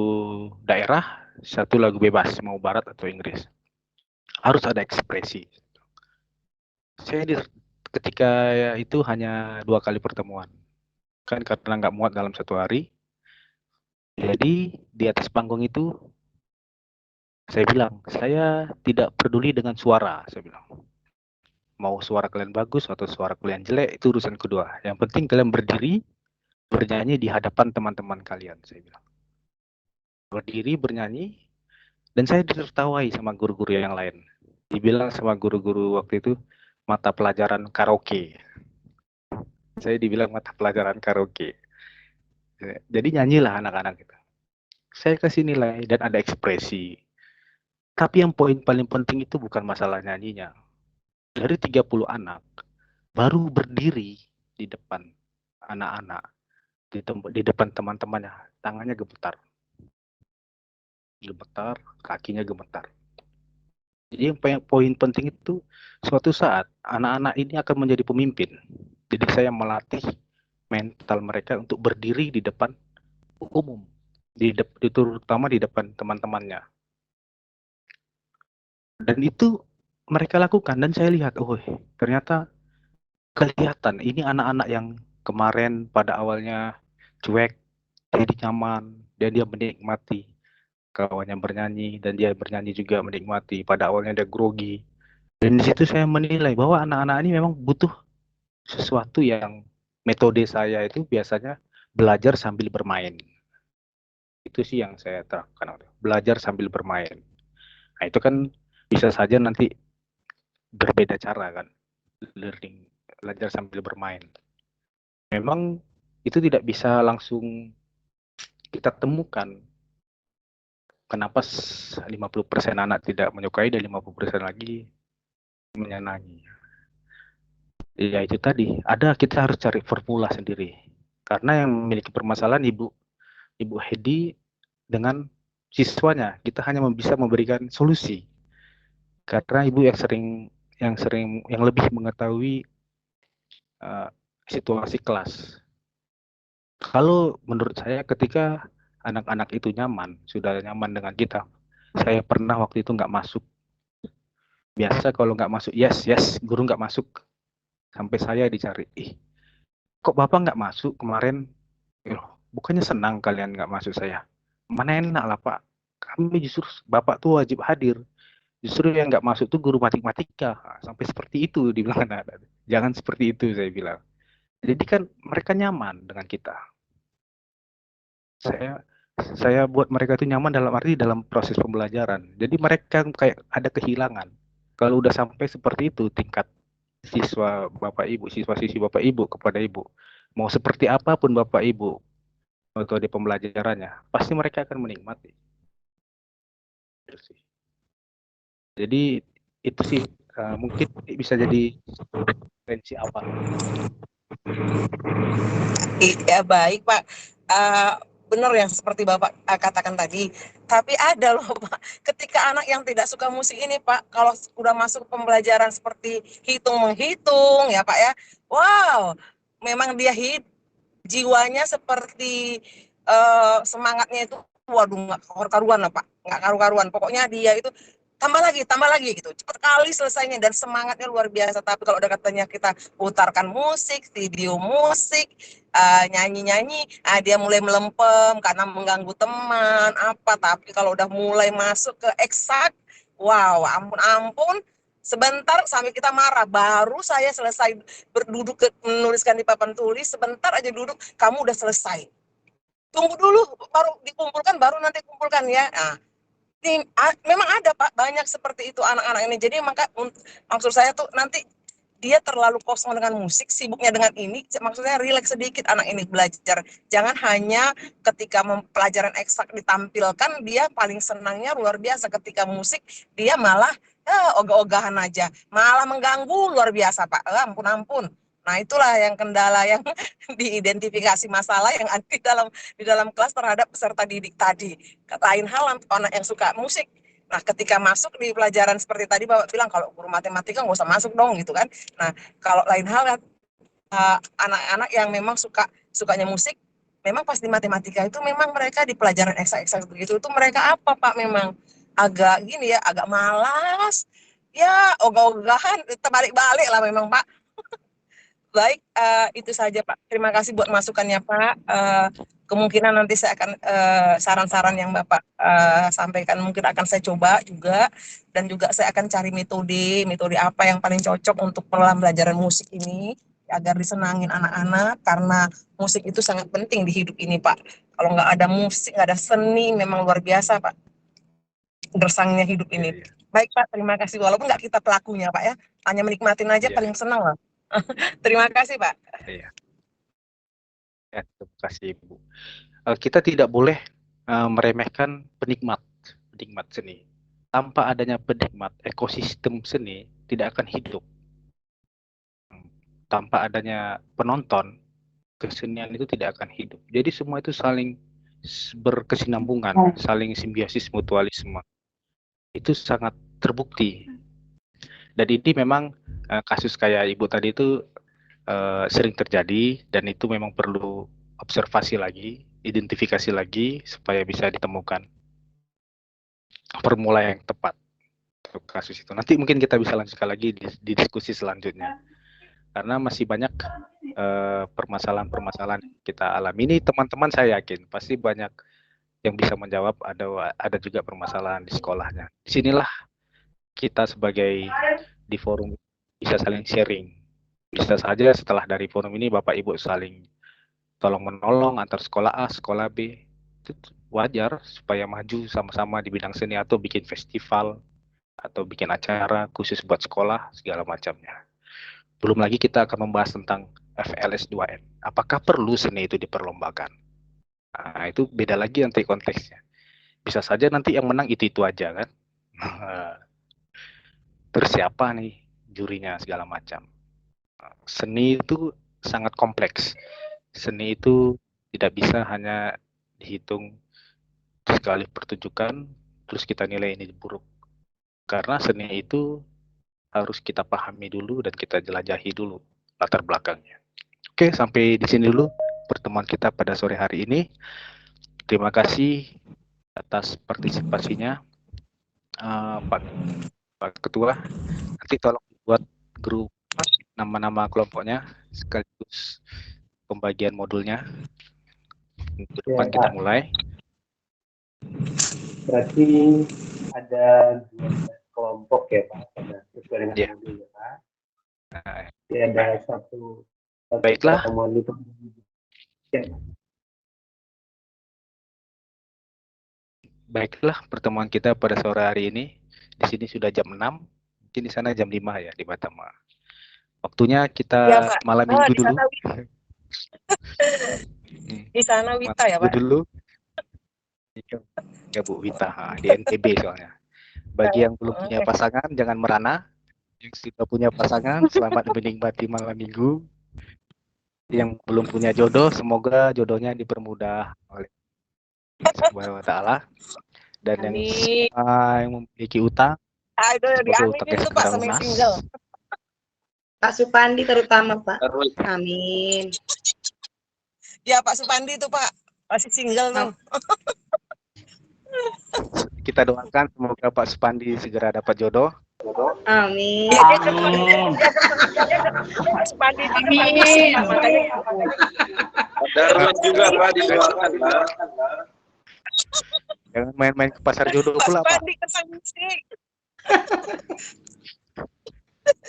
A: daerah, satu lagu bebas, mau barat atau Inggris. Harus ada ekspresi. Saya ketika itu hanya 2 kali pertemuan. Kan karena nggak muat dalam 1 hari. Jadi di atas panggung itu saya bilang, saya tidak peduli dengan suara, saya bilang. Mau suara kalian bagus atau suara kalian jelek, itu urusan kedua. Yang penting kalian berdiri, bernyanyi di hadapan teman-teman kalian, saya bilang. Berdiri, bernyanyi, dan saya ditertawai sama guru-guru yang lain. Dibilang sama guru-guru waktu itu, mata pelajaran karaoke. Saya dibilang mata pelajaran karaoke. Jadi nyanyilah anak-anak itu. Saya kasih nilai dan ada ekspresi. Tapi yang poin paling penting itu bukan masalah nyanyinya. Dari 30 anak, baru berdiri di depan anak-anak, di depan teman-temannya, tangannya gemetar. Gemetar, kakinya gemetar. Jadi yang poin penting itu, suatu saat anak-anak ini akan menjadi pemimpin. Jadi saya melatih mental mereka untuk berdiri di depan umum, terutama di depan teman-temannya. Dan itu mereka lakukan, dan saya lihat, oh ternyata kelihatan ini anak-anak yang kemarin pada awalnya cuek, jadi nyaman, dan dia menikmati kawannya bernyanyi, dan dia bernyanyi juga menikmati. Pada awalnya dia grogi, dan di situ saya menilai bahwa anak-anak ini memang butuh sesuatu yang metode saya itu biasanya belajar sambil bermain. Itu sih yang saya terapkan, belajar sambil bermain. Nah itu kan bisa saja nanti berbeda cara kan, learning, belajar sambil bermain. Memang itu tidak bisa langsung kita temukan. Kenapa 50% anak tidak menyukai dan 50% lagi menyenangi. Ya itu tadi, kita harus cari formula sendiri. Karena yang memiliki permasalahan Ibu Hedi dengan siswanya, kita hanya bisa memberikan solusi. Karena Ibu yang lebih mengetahui situasi kelas. Kalau menurut saya ketika anak-anak itu sudah nyaman dengan kita, saya pernah waktu itu nggak masuk. Biasa kalau nggak masuk, yes, guru nggak masuk. Sampai saya dicari, kok Bapak nggak masuk kemarin? Bukannya senang kalian nggak masuk saya? Mana enak lah Pak, kami justru Bapak tuh wajib hadir. Justru yang nggak masuk tuh guru matematika. Sampai seperti itu dibilang. Jangan seperti itu, saya bilang. Jadi kan mereka nyaman dengan kita. Saya buat mereka itu nyaman dalam arti dalam proses pembelajaran. Jadi mereka kayak ada kehilangan. Kalau udah sampai seperti itu tingkat siswa Bapak Ibu, siswa-siswi Bapak Ibu kepada Ibu, mau seperti apapun Bapak Ibu metode pembelajarannya, pasti mereka akan menikmati. Jadi itu sih mungkin bisa jadi referensi awal.
H: Ya baik Pak, benar yang seperti Bapak katakan tadi. Tapi ada loh Pak, ketika anak yang tidak suka musik ini Pak, kalau udah masuk pembelajaran seperti hitung-menghitung ya Pak ya, wow, memang dia jiwanya seperti semangatnya itu, waduh nggak karu-karuan lah Pak, nggak karu-karuan. Pokoknya dia itu tambah lagi gitu, cepat kali selesainya dan semangatnya luar biasa. Tapi kalau udah katanya kita putarkan musik, video musik, nyanyi-nyanyi, dia mulai melempem karena mengganggu teman apa. Tapi kalau udah mulai masuk ke eksak, wow, ampun, sebentar sampai kita marah. Baru saya selesai berduduk menuliskan di papan tulis, sebentar aja duduk, kamu udah selesai. Tunggu dulu, baru dikumpulkan, baru nanti kumpulkan ya. Nah, memang ada Pak, banyak seperti itu anak-anak ini. Jadi maksud saya tuh nanti dia terlalu kosong dengan musik, sibuknya dengan ini, maksudnya rileks sedikit anak ini belajar. Jangan hanya ketika pelajaran eksak ditampilkan, dia paling senangnya luar biasa. Ketika musik, dia malah ogah-ogahan aja. Malah mengganggu luar biasa, Pak. Ampun-ampun. Nah, itulah yang kendala yang diidentifikasi masalah yang ada di dalam kelas terhadap peserta didik tadi. Lain hal anak yang suka musik. Nah, ketika masuk di pelajaran seperti tadi Bapak bilang, kalau guru matematika nggak usah masuk dong gitu kan. Nah, kalau lain hal anak-anak yang memang sukanya musik, memang pas di matematika itu memang mereka di pelajaran eksak-eksak begitu itu mereka apa Pak, memang agak gini ya, agak malas. Ya, ogah-ogahan, terbalik-balik lah memang Pak. Baik, itu saja Pak. Terima kasih buat masukannya Pak. Kemungkinan nanti saya akan saran-saran yang Bapak sampaikan mungkin akan saya coba juga, dan juga saya akan cari metode apa yang paling cocok untuk pembelajaran musik ini agar disenangin anak-anak, karena musik itu sangat penting di hidup ini Pak. Kalau nggak ada musik, nggak ada seni, memang luar biasa Pak gersangnya hidup ini. Baik Pak, terima kasih. Walaupun nggak kita pelakunya Pak ya, hanya menikmatin aja paling senang lah. Terima kasih Pak.
A: Iya. Ya, terima kasih Ibu. Kita tidak boleh meremehkan penikmat seni. Tanpa adanya penikmat, ekosistem seni tidak akan hidup. Tanpa adanya penonton, kesenian itu tidak akan hidup. Jadi semua itu saling berkesinambungan, saling simbiosis mutualisme. Itu sangat terbukti. Dan ini memang kasus kayak Ibu tadi itu sering terjadi, dan itu memang perlu observasi lagi, identifikasi lagi supaya bisa ditemukan formula yang tepat untuk kasus itu. Nanti mungkin kita bisa lanjutkan lagi di diskusi selanjutnya, karena masih banyak permasalahan-permasalahan kita alami. Ini teman-teman saya yakin pasti banyak yang bisa menjawab. Ada juga permasalahan di sekolahnya. Disinilah kita sebagai di forum bisa saling sharing. Bisa saja setelah dari forum ini Bapak Ibu saling tolong menolong antar sekolah A, sekolah B. Itu wajar supaya maju sama-sama di bidang seni, atau bikin festival atau bikin acara khusus buat sekolah segala macamnya. Belum lagi kita akan membahas tentang FLS 2N. Apakah perlu seni itu diperlombakan? Nah, itu beda lagi nanti konteksnya. Bisa saja nanti yang menang itu aja kan. Terus siapa nih jurinya segala macam. Seni itu sangat kompleks. Seni itu tidak bisa hanya dihitung sekali pertunjukan terus kita nilai ini buruk. Karena seni itu harus kita pahami dulu dan kita jelajahi dulu latar belakangnya. Oke, sampai di sini dulu pertemuan kita pada sore hari ini. Terima kasih atas partisipasinya Pak Ketua. Nanti tolong buat grup nama-nama kelompoknya sekaligus pembagian modulnya. Ke depan kita mulai.
D: Berarti ada 12 kelompok ya Pak, sesuai dengan modul ya Pak. Jadi ada satu
A: baiklah.
D: Pertemuan itu. Ya.
A: Baiklah, pertemuan kita pada sore hari ini. Di sini sudah jam 6, mungkin di sana jam 5 ya di Batam. Waktunya kita
H: ya,
A: malam minggu dulu.
H: Di sana Wita ya Pak?
A: Dulu. Ya Bu, Wita, di NTB soalnya. Bagi yang belum punya pasangan, jangan merana. Yang sudah punya pasangan, selamat menikmati malam minggu. Yang belum punya jodoh, semoga jodohnya dipermudah oleh Allah Subhanahu wa Ta'ala. Dan yang memiliki utang, semoga utangnya segera lunas.
L: Pak Supandi terutama Pak. Amin.
H: Ya Pak Supandi itu Pak, masih single tuh.
A: Kita doakan semoga Pak Supandi segera dapat jodoh.
L: Amin.
H: Pak Supandi
L: amin.
E: Darman juga Pak didoakan Pak.
A: Jangan main-main ke pasar jodoh pula Pak.
H: Supandi kesan musik.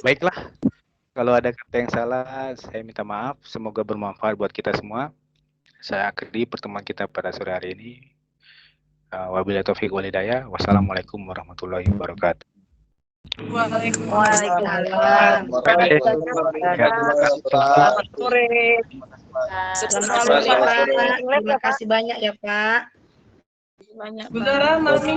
A: Baiklah. Kalau ada kata yang salah, saya minta maaf. Semoga bermanfaat buat kita semua. Saya akhiri pertemuan kita pada sore hari ini. Wabillahi taufiq wal hidayah. Wassalamualaikum warahmatullahi wabarakatuh.
L: Waalaikumsalam.
H: Selamat sore.
L: Selamat sore Pak. Terima kasih banyak ya Pak.
F: Banyak.
B: Beneran, Mami.